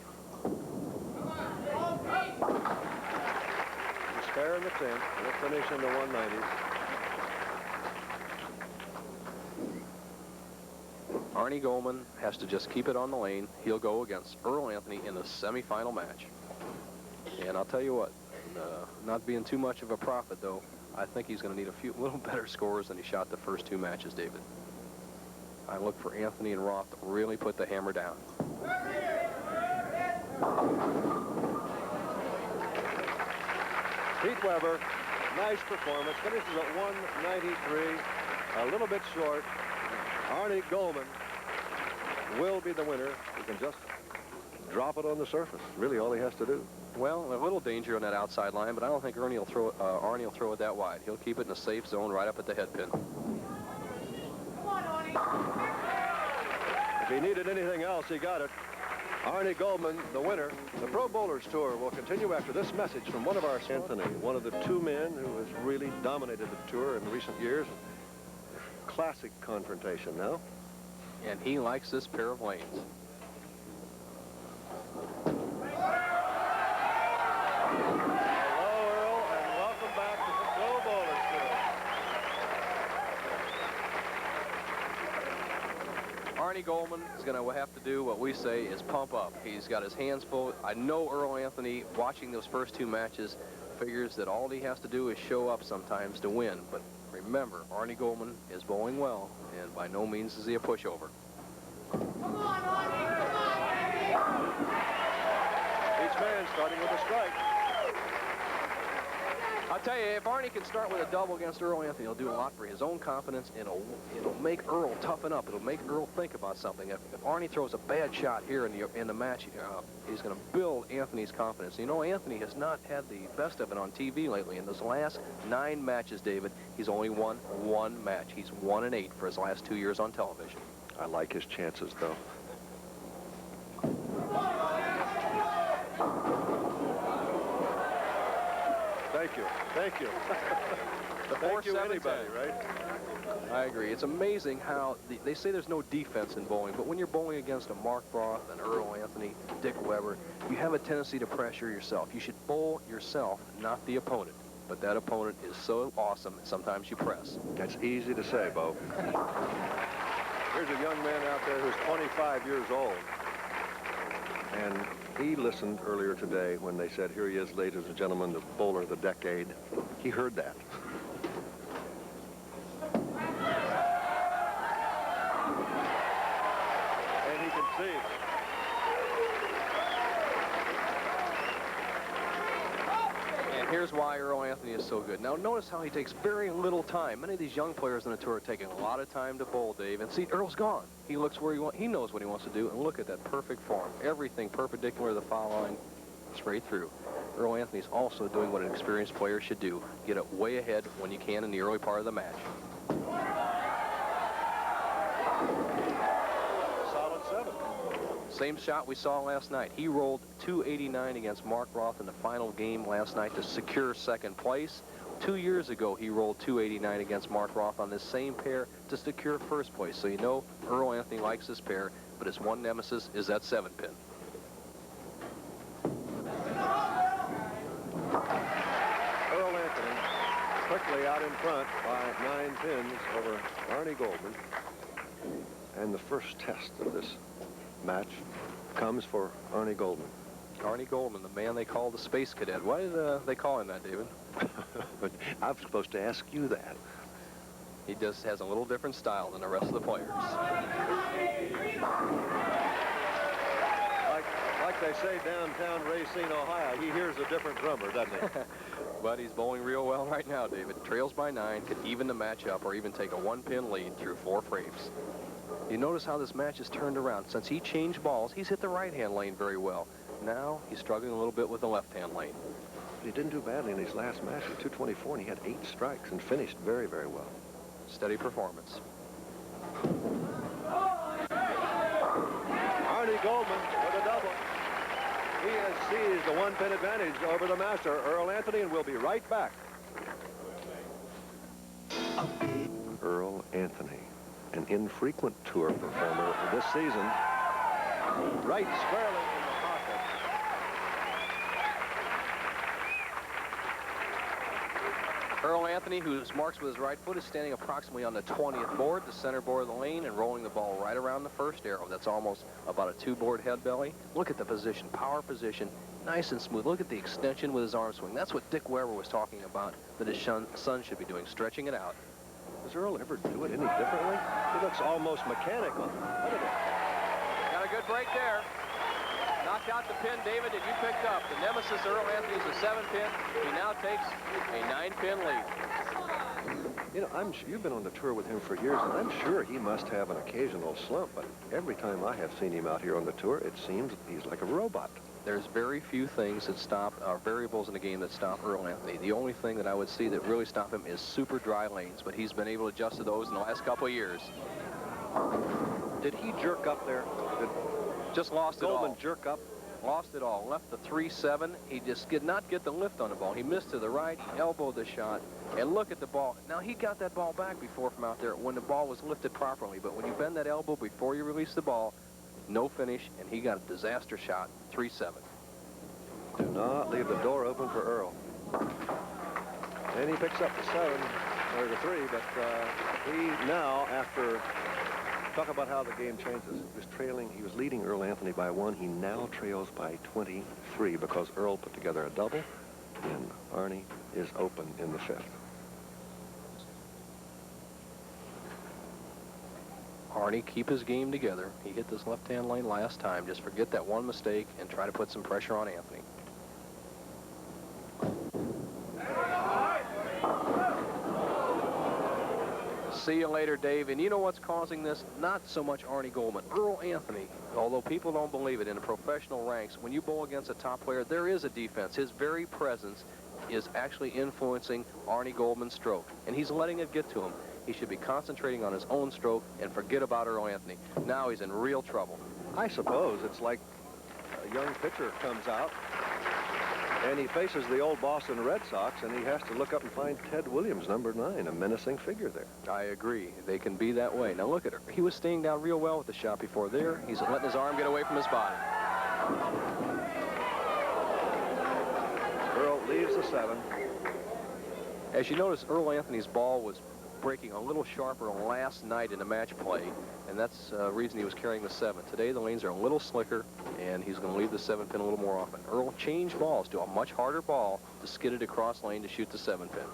Spare in the 10th. We'll finish in the 190s. Arnie Goldman has to just keep it on the lane. He'll go against Earl Anthony in the semifinal match. And I'll tell you what, not being too much of a prophet, though, I think he's going to need a little better scores than he shot the first 2 matches, David. I look for Anthony and Roth to really put the hammer down. Pete Weber, nice performance. Finishes at 193, a little bit short. Arnie Goldman will be the winner. He can just drop it on the surface. Really, all he has to do. Well, a little danger on that outside line, but I don't think Arnie will throw it that wide. He'll keep it in a safe zone right up at the head pin. If he needed anything else, he got it. Arnie Goldman, the winner. The Pro Bowlers Tour will continue after this message from one of our Anthony, one of the 2 men who has really dominated the tour in recent years. Classic confrontation now. And he likes this pair of lanes. Hello, Earl, and welcome back to the Pro Bowlers Tour. Arnie Goldman is going to have to do what we say is pump up. He's got his hands full. I know Earl Anthony, watching those first 2 matches, figures that all he has to do is show up sometimes to win. But remember, Arnie Goldman is bowling well, and by no means is he a pushover. Come on, Arnie! Come on, Arnie! Each man starting with a strike. I'll tell you, if Arnie can start with a double against Earl Anthony, he'll do a lot for his own confidence, and it'll make Earl toughen up. It'll make Earl think about something. If Arnie throws a bad shot here in the match, he's going to build Anthony's confidence. You know, Anthony has not had the best of it on TV lately. In those last 9 matches, David, he's only won 1 match. He's 1-8 for his last 2 years on television. I like his chances, though. Thank you. Thank you. Thank you, anybody, right? I agree. It's amazing how they say there's no defense in bowling, but when you're bowling against a Mark Roth, an Earl Anthony, Dick Weber, you have a tendency to pressure yourself. You should bowl yourself, not the opponent. But that opponent is so awesome, sometimes you press. That's easy to say, Bo. Here's a young man out there who's 25 years old. And he listened earlier today when they said, here he is, ladies and gentlemen, the bowler of the decade. He heard that. And he can see. And here's why Earl Anthony is so good. Now, notice how he takes very little time. Many of these young players on the tour are taking a lot of time to bowl, Dave. And see, Earl's gone. He looks where he knows what he wants to do. And look at that perfect form. Everything perpendicular to the foul line, straight through. Earl Anthony's also doing what an experienced player should do. Get it way ahead when you can in the early part of the match. Solid 7. Same shot we saw last night. He rolled 289 against Mark Roth in the final game last night to secure second place. 2 years ago, he rolled 289 against Mark Roth on this same pair to secure first place. So you know Earl Anthony likes this pair, but his one nemesis is that 7-pin. Earl Anthony quickly out in front by 9 pins over Arnie Goldman. And the first test of this match comes for Arnie Goldman. Arnie Goldman, the man they call the Space Cadet. Why did they call him that, David? But I'm supposed to ask you that. He just has a little different style than the rest of the players. Like they say downtown Racine, Ohio, he hears a different drummer, doesn't he? But he's bowling real well right now, David. Trails by 9, could even the match up or even take a 1-pin lead through 4 frames. You notice how this match has turned around. Since he changed balls, he's hit the right-hand lane very well. Now he's struggling a little bit with the left-hand lane. But he didn't do badly in his last match at 224, and he had 8 strikes and finished very, very well. Steady performance. Arnie Goldman with a double. He has seized the 1-pin advantage over the master, Earl Anthony, and we'll be right back. Earl Anthony, an infrequent tour performer this season, right squarely in the pocket. Earl Anthony, who marks with his right foot, is standing approximately on the 20th board, the center board of the lane, and rolling the ball right around the first arrow. That's almost about a 2-board head belly. Look at the position, power position, nice and smooth. Look at the extension with his arm swing. That's what Dick Weber was talking about, that his son should be doing, stretching it out. Does Earl ever do it any differently? He looks almost mechanical. Look at it. Got a good break there. Knocked out the pin, David, that you picked up. The nemesis, Earl Anthony, is a 7-pin. He now takes a 9-pin lead. You know, you've been on the tour with him for years, and I'm sure he must have an occasional slump, but every time I have seen him out here on the tour, it seems he's like a robot. There's very few things that stop, variables in the game that stop Earl Anthony. The only thing that I would see that really stop him is super dry lanes, but he's been able to adjust to those in the last couple of years. Did he jerk up there? Just lost it all. Goldman jerk up? Lost it all. Left the 3-7. He just did not get the lift on the ball. He missed to the right. He elbowed the shot. And look at the ball. Now, he got that ball back before from out there when the ball was lifted properly. But when you bend that elbow before you release the ball, no finish, and he got a disaster shot, 3-7. Do not leave the door open for Earl. And he picks up the 7, or the 3, but he now, after... Talk about how the game changes. He was leading Earl Anthony by 1. He now trails by 23 because Earl put together a double, and Arnie is open in the 5th. Arnie, keep his game together. He hit this left-hand lane last time. Just forget that one mistake and try to put some pressure on Anthony. See you later, Dave. And you know what's causing this? Not so much Arnie Goldman. Earl Anthony, although people don't believe it, in the professional ranks, when you bowl against a top player, there is a defense. His very presence is actually influencing Arnie Goldman's stroke, and he's letting it get to him. He should be concentrating on his own stroke and forget about Earl Anthony. Now he's in real trouble. I suppose it's like a young pitcher comes out and he faces the old Boston Red Sox, and he has to look up and find Ted Williams, number 9, a menacing figure there. I agree. They can be that way. Now look at her. He was staying down real well with the shot before there. He's letting his arm get away from his body. Earl leaves the 7. As you notice, Earl Anthony's ball was breaking a little sharper last night in the match play, and that's the reason he was carrying the 7. Today the lanes are a little slicker, and he's going to leave the 7 pin a little more often. Earl changed balls to a much harder ball to skid it across lane to shoot the 7 pin.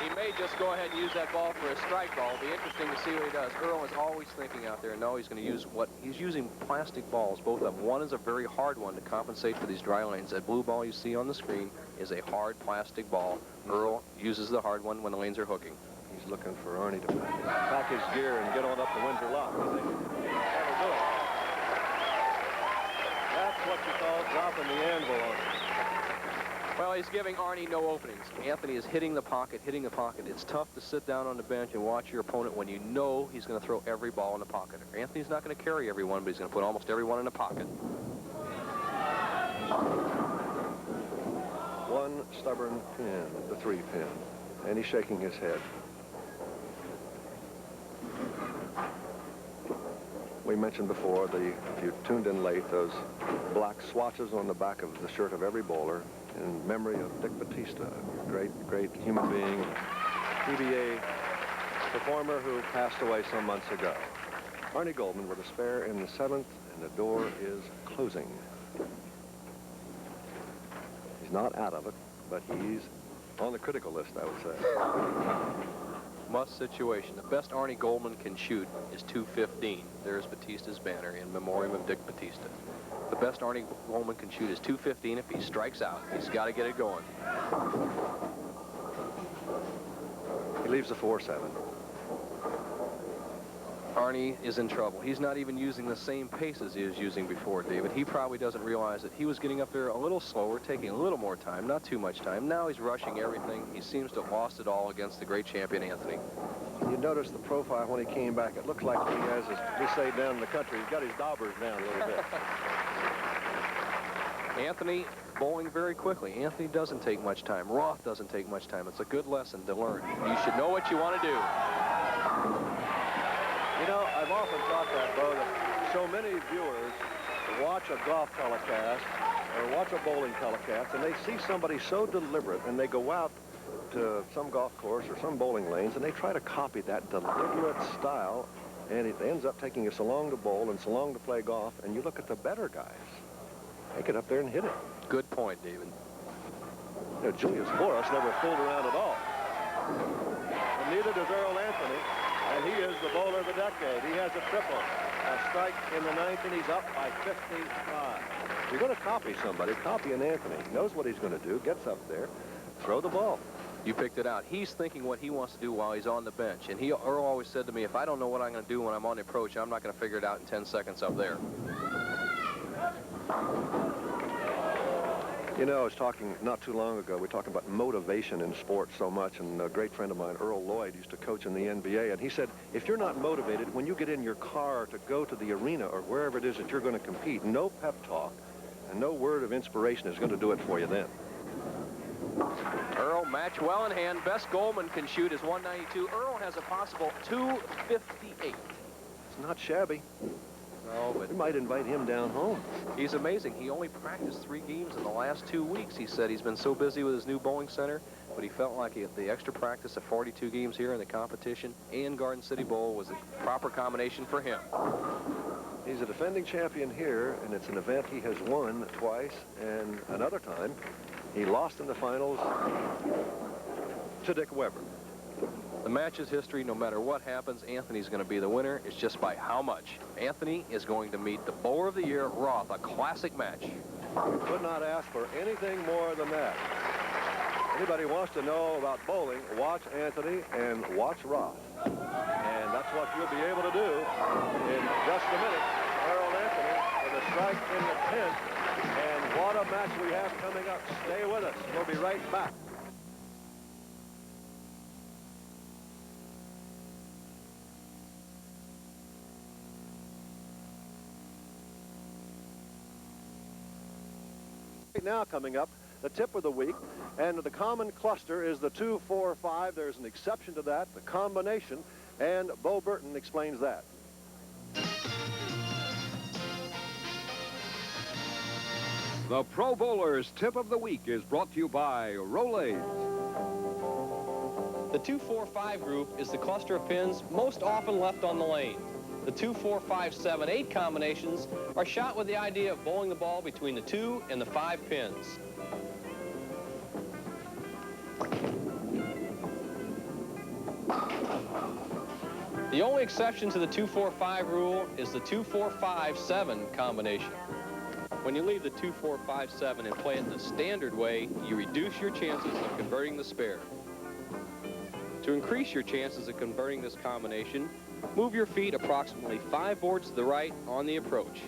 He may just go ahead and use that ball for a strike ball. It'll be interesting to see what he does. Earl is always thinking out there. No, he's going to use what he's using, plastic balls, both of them. One is a very hard one to compensate for these dry lanes. That blue ball you see on the screen is a hard plastic ball. Earl uses the hard one when the lanes are hooking. He's looking for Arnie to pack his gear and get on up the Windsor Lock. That'll do it. That's what you call dropping the anvil on it. Well, he's giving Arnie no openings. Anthony is hitting the pocket, hitting the pocket. It's tough to sit down on the bench and watch your opponent when you know he's going to throw every ball in the pocket. Anthony's not going to carry everyone, but he's going to put almost everyone in the pocket. One stubborn pin, the 3 pin, and he's shaking his head. We mentioned before, if you tuned in late, those black swatches on the back of the shirt of every bowler in memory of Dick Batista, a great human being, PBA performer who passed away some months ago. Arnie Goldman with a spare in the 7th, and the door is closing. He's not out of it, but he's on the critical list, I would say. Must situation. The best Arnie Goldman can shoot is 215. There's Batista's banner in memoriam of Dick Batista. The best Arnie Goldman can shoot is 215 if he strikes out. He's got to get it going. He leaves the 4-7. Arnie is in trouble. He's not even using the same pace as he was using before, David. He probably doesn't realize that he was getting up there a little slower, taking a little more time, not too much time. Now he's rushing everything. He seems to have lost it all against the great champion, Anthony. You notice the profile when he came back. It looks like he has, as we say down in the country, he's got his daubers down a little bit. Anthony bowling very quickly. Anthony doesn't take much time. Roth doesn't take much time. It's a good lesson to learn. You should know what you want to do. You know, I've often thought that, Bo, that so many viewers watch a golf telecast or watch a bowling telecast, and they see somebody so deliberate, and they go out to some golf course or some bowling lanes, and they try to copy that deliberate style, and it ends up taking you so long to bowl and so long to play golf, and you look at the better guys. They get up there and hit it. Good point, David. You know, Julius Boris never fooled around at all. And neither does Earl Anthony. And he is the bowler of the decade. He has a triple, a strike in the 9th, and he's up by 55. If you're going to copy somebody, copy an Anthony. He knows what he's going to do, gets up there, throw the ball. You picked it out. He's thinking what he wants to do while he's on the bench. And Earl always said to me, if I don't know what I'm going to do when I'm on the approach, I'm not going to figure it out in 10 seconds up there. You know, I was talking not too long ago, we were talking about motivation in sports so much, and a great friend of mine, Earl Lloyd, used to coach in the NBA, and he said, if you're not motivated, when you get in your car to go to the arena or wherever it is that you're going to compete, no pep talk and no word of inspiration is going to do it for you then. Earl, match well in hand. Best Goldman can shoot is 192. Earl has a possible 258. It's not shabby. No, but we might invite him down home. He's amazing. He only practiced 3 games in the last 2 weeks. He said he's been so busy with his new bowling center, but he felt like the extra practice of 42 games here in the competition and Garden City Bowl was a proper combination for him. He's a defending champion here, and it's an event he has won twice, and another time he lost in the finals to Dick Weber. The match is history. No matter what happens, Anthony's going to be the winner. It's just by how much. Anthony is going to meet the bowler of the year, Roth, a classic match. Could not ask for anything more than that. Anybody wants to know about bowling, watch Anthony and watch Roth. And that's what you'll be able to do in just a minute. Earl Anthony with a strike in the 10th. And what a match we have coming up. Stay with us. We'll be right back. Right now coming up, the tip of the week, and the common cluster is the 2-4-5. There's an exception to that, the combination, and Bo Burton explains that. The Pro Bowlers Tip of the Week is brought to you by Rolaids. The 2-4-5 group is the cluster of pins most often left on the lane. The 2-4-5-7-8 combinations are shot with the idea of bowling the ball between the 2 and the 5 pins. The only exception to the 2-4-5 rule is the 2-4-5-7 combination. When you leave the 2-4-5-7 and play it the standard way, you reduce your chances of converting the spare. To increase your chances of converting this combination, move your feet approximately 5 boards to the right on the approach.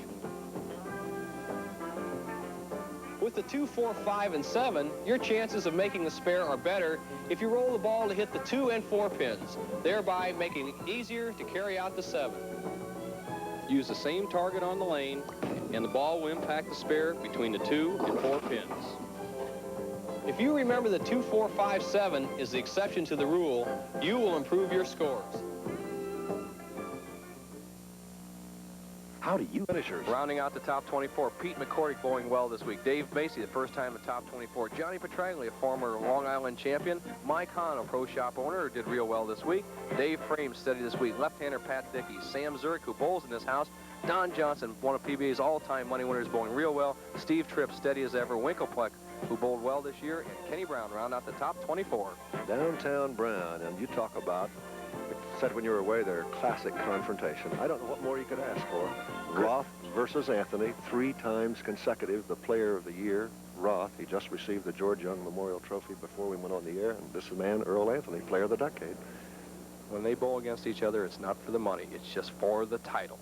With the 2-4-5-7, your chances of making the spare are better if you roll the ball to hit the 2 and 4 pins, thereby making it easier to carry out the 7. Use the same target on the lane, and the ball will impact the spare between the 2 and 4 pins. If you remember the 2-4-5-7 is the exception to the rule, you will improve your scores. How do you finishers? Rounding out the top 24, Pete McCordick bowling well this week. Dave Macy, the first time in the top 24. Johnny Petraglia, a former Long Island champion. Mike Hahn, a pro shop owner, did real well this week. Dave Frame, steady this week. Left-hander Pat Dickey. Sam Zurich, who bowls in this house. Don Johnson, one of PBA's all-time money winners, bowling real well. Steve Tripp, steady as ever. Winkelpleck, who bowled well this year. And Kenny Brown round out the top 24. Downtown Brown, and you talk about, said when you were away there, classic confrontation. I don't know what more you could ask for. Roth versus Anthony, 3 times consecutive, the player of the year. Roth, he just received the George Young Memorial Trophy before we went on the air, and this man, Earl Anthony, player of the decade. When they bowl against each other, it's not for the money, it's just for the title.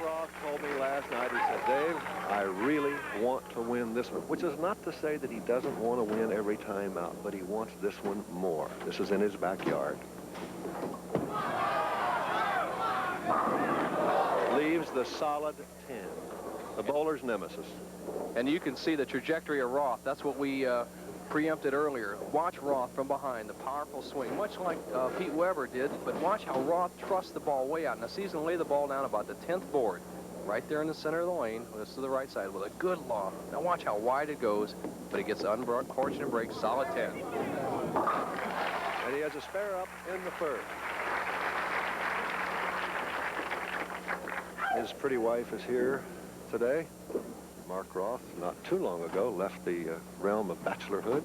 Roth told me last night, he said, Dave, I really want to win this one, which is not to say that he doesn't want to win every time out, but he wants this one more. This is in his backyard. Leaves the solid 10, the bowler's nemesis. And you can see the trajectory of Roth. That's what we preempted earlier. Watch Roth from behind, the powerful swing, much like Pete Weber did, but watch how Roth trusts the ball way out. Now, sees him lay the ball down about the 10th board, right there in the center of the lane, this to the right side, with a good loft. Now, watch how wide it goes, but he gets an unfortunate break, solid 10. And he has a spare up in the first. His pretty wife is here today. Mark Roth, not too long ago, left the realm of bachelorhood.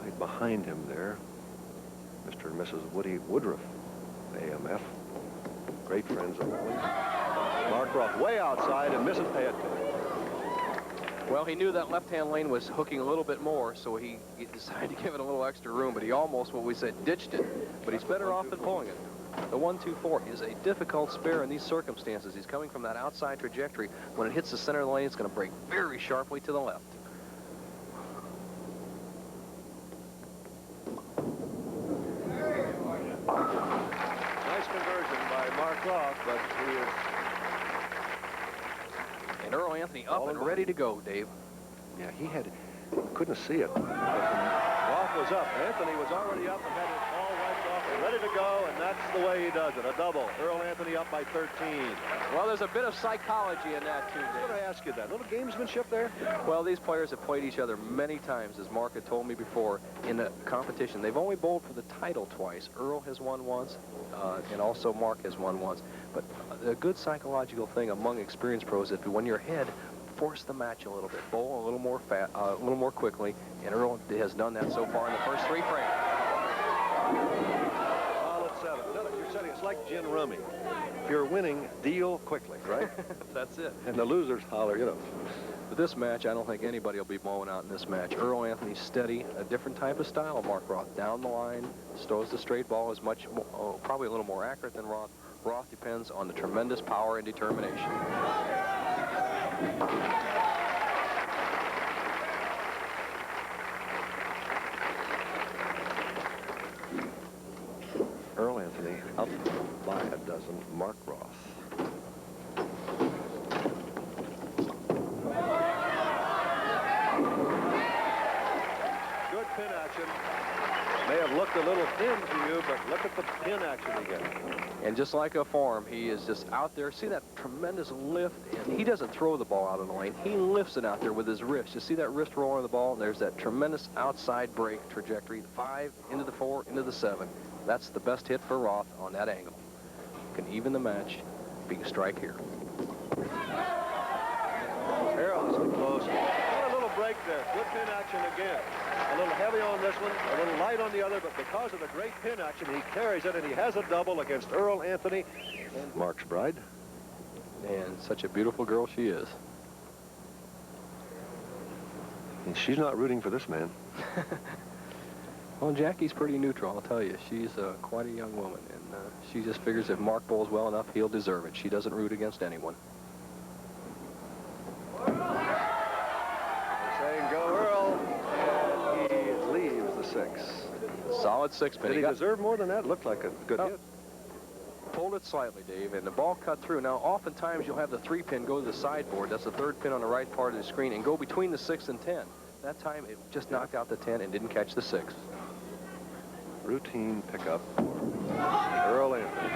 Right behind him there, Mr. and Mrs. Woody Woodruff, AMF, great friends of mine. Mark Roth way outside and misses pay it. Well, he knew that left-hand lane was hooking a little bit more, so he decided to give it a little extra room, but he almost, what we said, ditched it. But he's better off than pulling it. The 1-2-4 is a difficult spare in these circumstances. He's coming from that outside trajectory. When it hits the center of the lane, it's going to break very sharply to the left. Nice conversion by Mark Roth, but he is... And Earl Anthony up and ready to go, Dave. Yeah, he couldn't see it. Roth was up. Anthony was already up and had it all wiped off and ready to go, and that's the way he does it. A double. Earl Anthony up by 13. Well, there's a bit of psychology in that, too, Dave. I'm going to ask you that. A little gamesmanship there? Well, these players have played each other many times, as Mark had told me before, in a competition. They've only bowled for the title twice. Earl has won once, and also Mark has won once. But a good psychological thing among experienced pros is that when you're ahead force the match a little bit, bowl a little more quickly, and Earl has done that so far in the first 3 frames. Solid 7. You're setting, it's like gin rummy. If you're winning, deal quickly, right? That's it. And the losers holler, you know. But this match, I don't think anybody will be blowing out in this match. Earl Anthony steady, a different type of style of Mark Roth. Down the line, stows the straight ball, is much more, probably a little more accurate than Roth. Roth depends on the tremendous power and determination. Earl Anthony up by a dozen. Mark Roth. Good pin action. May have looked a little thin to you, but look at the pin action again. And just like a form, he is just out there. See that tremendous lift? And he doesn't throw the ball out of the lane. He lifts it out there with his wrist. You see that wrist roll on the ball? And there's that tremendous outside break trajectory. 5 into the 4, into the 7. That's the best hit for Roth on that angle. Can even the match, being a strike here. Perilously close. Got a little break there. Good pin action again. A little heavy on this one, a little light on the other, but because of the great pin action, he carries it, and he has a double against Earl Anthony and Mark's bride. And such a beautiful girl she is. And she's not rooting for this man. Well, Jackie's pretty neutral, I'll tell you. She's quite a young woman, and she just figures if Mark bowls well enough, he'll deserve it. She doesn't root against anyone. Saying go Earl, and he leaves the 6. Solid 6 pin. Did he deserve more than that? Looked like a good hit. Pulled it slightly, Dave, and the ball cut through. Now, oftentimes you'll have the 3 pin go to the sideboard. That's the 3rd pin on the right part of the screen, and go between the 6 and 10. That time, it just knocked out the 10 and didn't catch the 6. Routine pickup for Earl Anthony,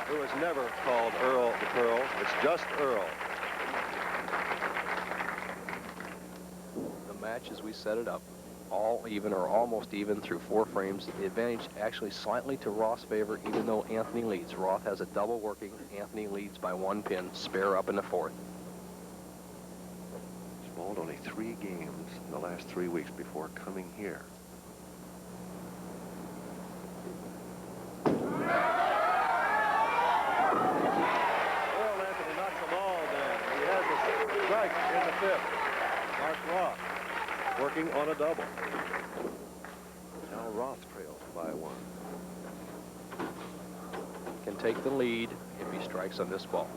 who is never called Earl the Pearl. It's just Earl. The match, as we set it up, all even or almost even through 4 frames. The advantage actually slightly to Roth's favor, even though Anthony leads. Roth has a double working. Anthony leads by 1 pin, spare up in the 4th. He's bowled only 3 games in the last 3 weeks before coming here. Earl Anthony knocks them all down. He has a strike in the 5th. Mark Roth working on a double. Now Roth trails by 1. Can take the lead if he strikes on this ball.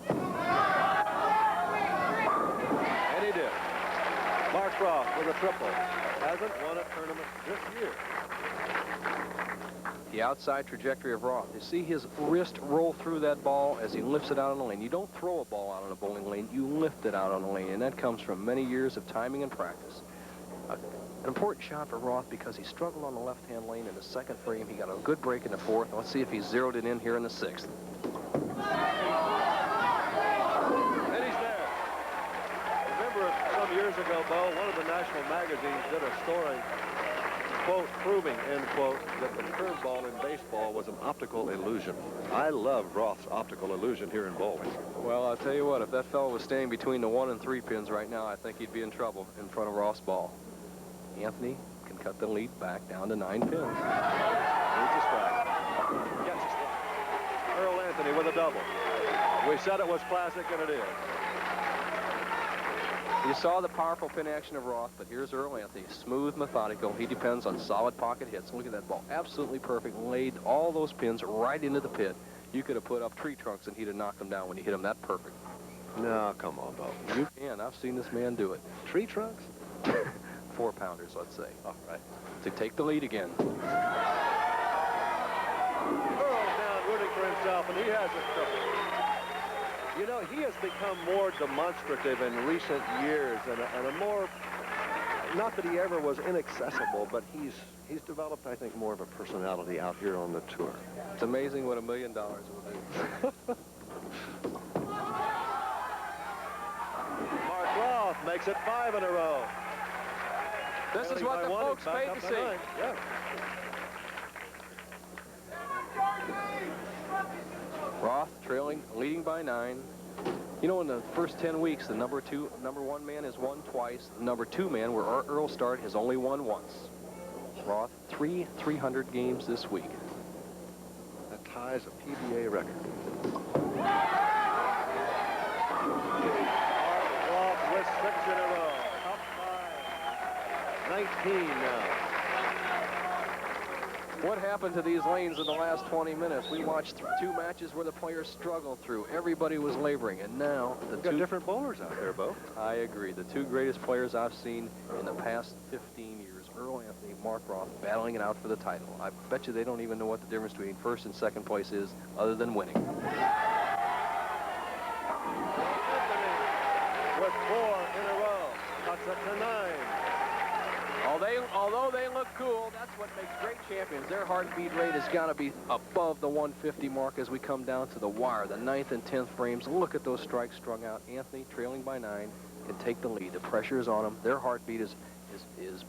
And he did. Mark Roth with a triple. Hasn't won a tournament this year. The outside trajectory of Roth. You see his wrist roll through that ball as he lifts it out on the lane. You don't throw a ball out on a bowling lane. You lift it out on the lane, and that comes from many years of timing and practice. An important shot for Roth because he struggled on the left-hand lane in the 2nd frame. He got a good break in the 4th. Let's see if he zeroed it in here in the 6th. And he's there. Remember some years ago, Bo, one of the national magazines did a story, quote, proving, end quote, that the curveball in baseball was an optical illusion. I love Roth's optical illusion here in bowling. Well, I'll tell you what, if that fellow was staying between the 1 and 3 pins right now, I think he'd be in trouble in front of Roth's ball. Anthony can cut the lead back down to 9 pins. Needs a strike. Gets a strike. Earl Anthony with a double. We said it was classic, and it is. You saw the powerful pin action of Roth, but here's Earl Anthony. Smooth, methodical. He depends on solid pocket hits. Look at that ball. Absolutely perfect. Laid all those pins right into the pit. You could have put up tree trunks and he'd have knocked them down when you hit them that perfect. No, come on, Bo. You can. I've seen this man do it. Tree trunks? 4-pounders, let's say. All right. To take the lead again. Earl's down rooting for himself, and he has a triple. You know, he has become more demonstrative in recent years and a more, not that he ever was inaccessible, but he's developed, I think, more of a personality out here on the tour. It's amazing what $1 million will do. Mark Roth makes it 5 in a row. This is what the folks paid to see. Yeah. Roth leading by 9. You know, in the first 10 weeks, the number 1 man has won twice. The number 2 man, where Earl started, has only won once. Roth, 300 games this week. That ties a PBA record. Roth with 6 in a row. Up by 19 now. What happened to these lanes in the last 20 minutes? We watched 2 matches where the players struggled through. Everybody was laboring, and now the Got different bowlers out there, Bo. I agree. The 2 greatest players I've seen in the past 15 years, Earl Anthony, Mark Roth, battling it out for the title. I bet you they don't even know what the difference between first and second place is, other than winning. Anthony with 4 in a row. Cuts it to 9. Although they look cool, that's what makes great champions. Their heartbeat rate has got to be above the 150 mark as we come down to the wire. The 9th and 10th frames, look at those strikes strung out. Anthony, trailing by 9, can take the lead. The pressure is on them. Their heartbeat is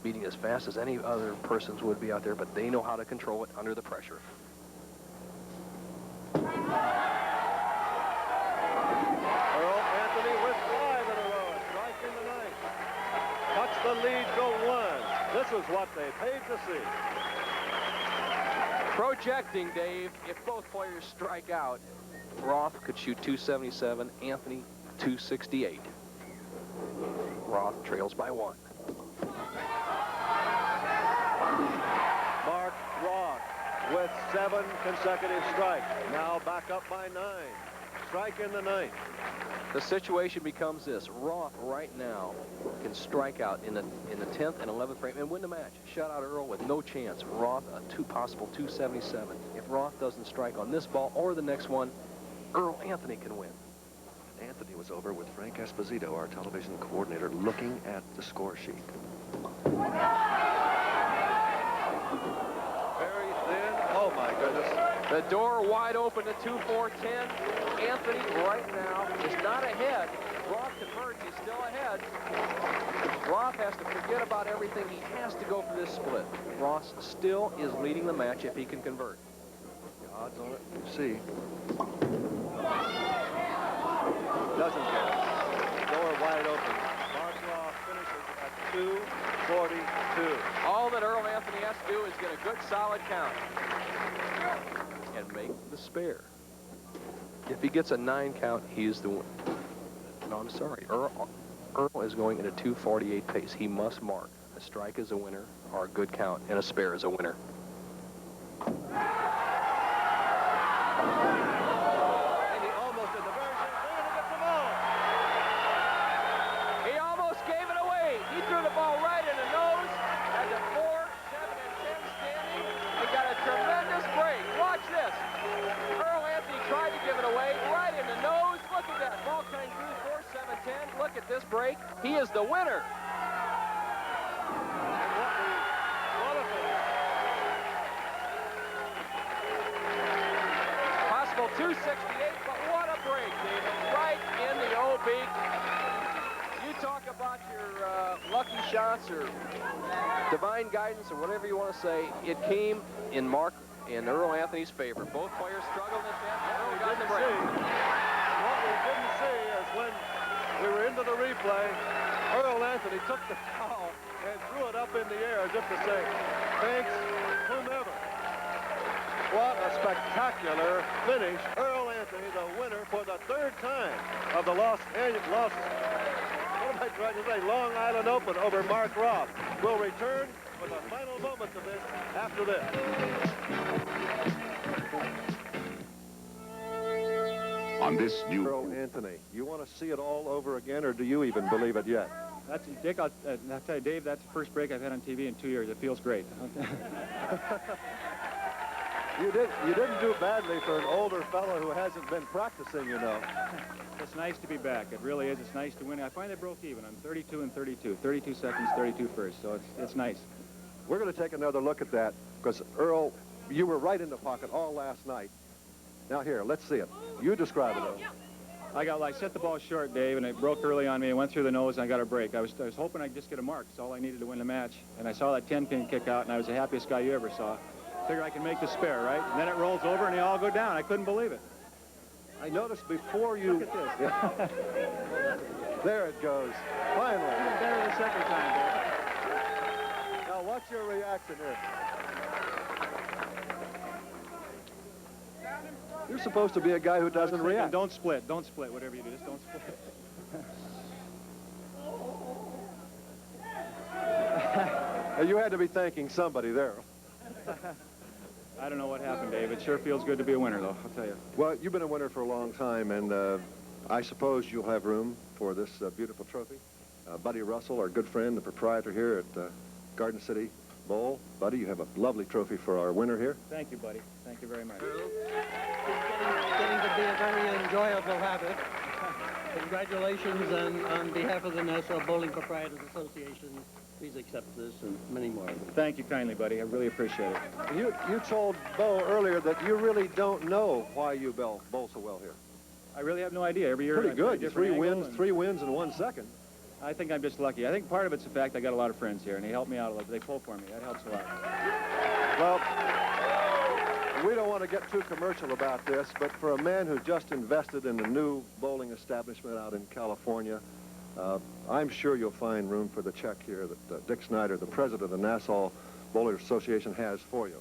beating as fast as any other person's would be out there, but they know how to control it under the pressure. Earl Anthony with 5 in a row. Strike in the 9th. Cuts the lead to 1. This is what they paid to see. Projecting, Dave, if both players strike out, Roth could shoot 277, Anthony 268. Roth trails by 1. Mark Roth with 7 consecutive strikes. Now back up by 9. Strike in the 9th. The situation becomes this. Roth right now can strike out in the 10th and 11th frame and win the match. Shut out Earl with no chance. Roth a possible 277. If Roth doesn't strike on this ball or the next one, Earl Anthony can win. Anthony was over with Frank Esposito, our television coordinator, looking at the score sheet. Very thin. Oh my goodness. The door wide open to 2-4-10. Anthony right now is not ahead. Roth converts, he's still ahead. Roth has to forget about everything. He has to go for this split. Roth still is leading the match if he can convert. The odds on it, you see. Doesn't get it. Door wide open. Mark Roth finishes at 242. All that Earl Anthony has to do is get a good solid count and make the spare. If he gets a 9 count, he's the winner. No, I'm sorry. Earl is going at a 248 pace. He must mark. A strike is a winner, or a good count, and a spare is a winner. And he almost did the very same thing, and he gets the ball. He almost gave it away. He threw the ball right in the nose at the 4, 7, and 10 standing. He got a tremendous break. Watch this. Earl Anthony tried to give it away right in the nose. Look at that. Ball came through 4, 7, 10. Look at this break. He is the winner. Possible 268, but what a break, David. Right in the old beak. You talk about your lucky shots or divine guidance or whatever you want to say. It came in Earl Anthony's favor. Both players struggled at that. Earl got the break. What we didn't see is when we were into the replay, Earl Anthony took the towel and threw it up in the air as if to say, thanks, whomever. What a spectacular finish. Earl Anthony, the winner for the 3rd time of the Long Island Open over Mark Roth. We'll return with the final moments of this after this. On this new... Earl Anthony, you want to see it all over again, or do you even believe it yet? Dick, I'll tell you, Dave, that's the first break I've had on TV in 2 years. It feels great. You didn't do badly for an older fellow who hasn't been practicing, you know. It's nice to be back. It really is. It's nice to win. I find they broke even. I'm 32 and 32. 32 seconds, 32 first. So it's nice. We're going to take another look at that because, Earl, you were right in the pocket all last night. Now here, let's see it. You describe it, Earl. I set the ball short, Dave, and it broke early on me. It went through the nose, and I got a break. I was hoping I'd just get a mark. It's all I needed to win the match. And I saw that 10-pin kick out, and I was the happiest guy you ever saw. Figure I can make the spare, right? And then it rolls over, and they all go down. I couldn't believe it. I noticed before you... Look at this. Yeah. There it goes. Finally. Even better the second time, Dave. Now, what's your reaction here? You're supposed to be a guy who doesn't react. Don't split. Don't split. Whatever you do, just don't split. You had to be thanking somebody there. I don't know what happened, Dave. It sure feels good to be a winner, though, I'll tell you. Well, you've been a winner for a long time, and I suppose you'll have room for this beautiful trophy. Buddy Russell, our good friend, the proprietor here at Garden City Bowl. Buddy, you have a lovely trophy for our winner here. Thank you, buddy. Thank you very much. It's getting to be a very enjoyable habit. Congratulations, and on behalf of the Nassau Bowling Proprietors Association, please accept this and many more. Thank you kindly, buddy. I really appreciate it. You told Bo earlier that you really don't know why you bowl so well here. I really have no idea. Every year, Pretty I play a good. different angle, Three wins in 1 second. I think I'm just lucky. I think part of it's the fact I got a lot of friends here, and they help me out a lot. They pull for me. That helps a lot. Well, we don't want to get too commercial about this, but for a man who just invested in a new bowling establishment out in California, I'm sure you'll find room for the check here that Dick Snyder, the president of the Nassau Bowlers Association, has for you.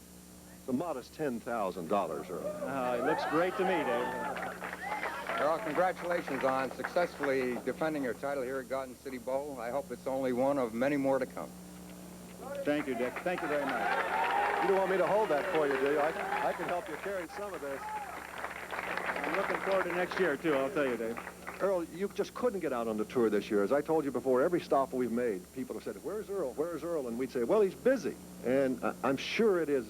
It's a modest $10,000, Earl. It looks great to me, Dave. Earl, congratulations on successfully defending your title here at Garden City Bowl. I hope it's only one of many more to come. Thank you, Dick. Thank you very much. You don't want me to hold that for you, do you? I can help you carry some of this. I'm looking forward to next year, too, I'll tell you, Dave. Earl, you just couldn't get out on the tour this year. As I told you before, every stop we've made, people have said, "Where's Earl? Where's Earl?" And we'd say, "Well, he's busy." And I'm sure it is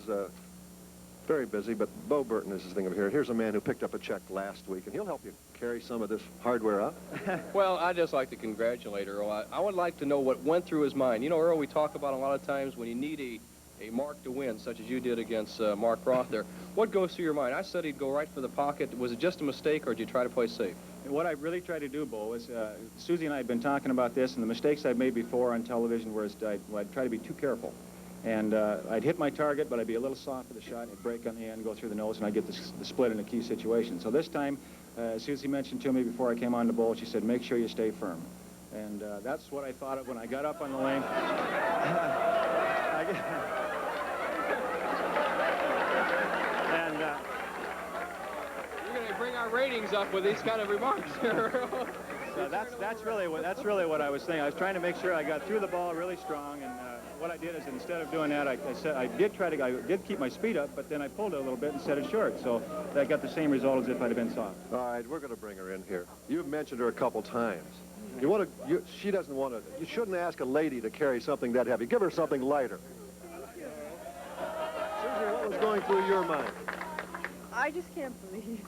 very busy, but Bo Burton is his thing over here. Here's a man who picked up a check last week, and he'll help you carry some of this hardware up. Well, I'd just like to congratulate Earl. I would like to know what went through his mind. You know, Earl, we talk about a lot of times when you need a mark to win, such as you did against Mark Roth there. What goes through your mind? I said he'd go right for the pocket. Was it just a mistake, or did you try to play safe? What I really try to do, Bo, is Susie and I have been talking about this, and the mistakes I've made before on television where I'd try to be too careful. And I'd hit my target, but I'd be a little soft for the shot, and it'd break on the end, go through the nose, and I'd get the split in a key situation. So this time, Susie mentioned to me before I came on the bowl, she said, make sure you stay firm. And that's what I thought of when I got up on the lane. You're going to bring our ratings up with these kind of remarks here. So that's really what I was saying. I was trying to make sure I got through the ball really strong, and what I did is instead of doing that, I did keep my speed up, but then I pulled it a little bit and set it short. So that got the same result as if I'd have been soft. All right, we're going to bring her in here. You've mentioned her a couple times. She doesn't want to. You shouldn't ask a lady to carry something that heavy. Give her something lighter. Susie, what was going through your mind? I just can't believe it.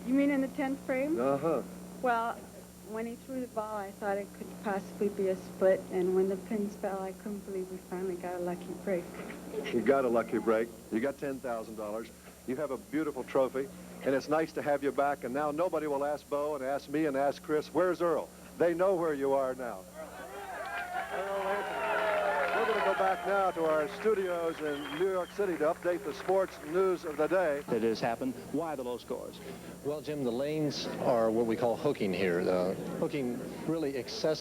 You mean in the 10th frame? Uh-huh. Well, when he threw the ball, I thought it could possibly be a split, and when the pins fell, I couldn't believe we finally got a lucky break. You got a lucky break. You got $10,000. You have a beautiful trophy, and it's nice to have you back, and now nobody will ask Bo and ask me and ask Chris, where's Earl? They know where you are now. Earl Anthony. We're going to go back now to our studios in New York City to update the sports news of the day. It has happened. Why the low scores? Well, Jim, the lanes are what we call hooking here. Hooking really excessive.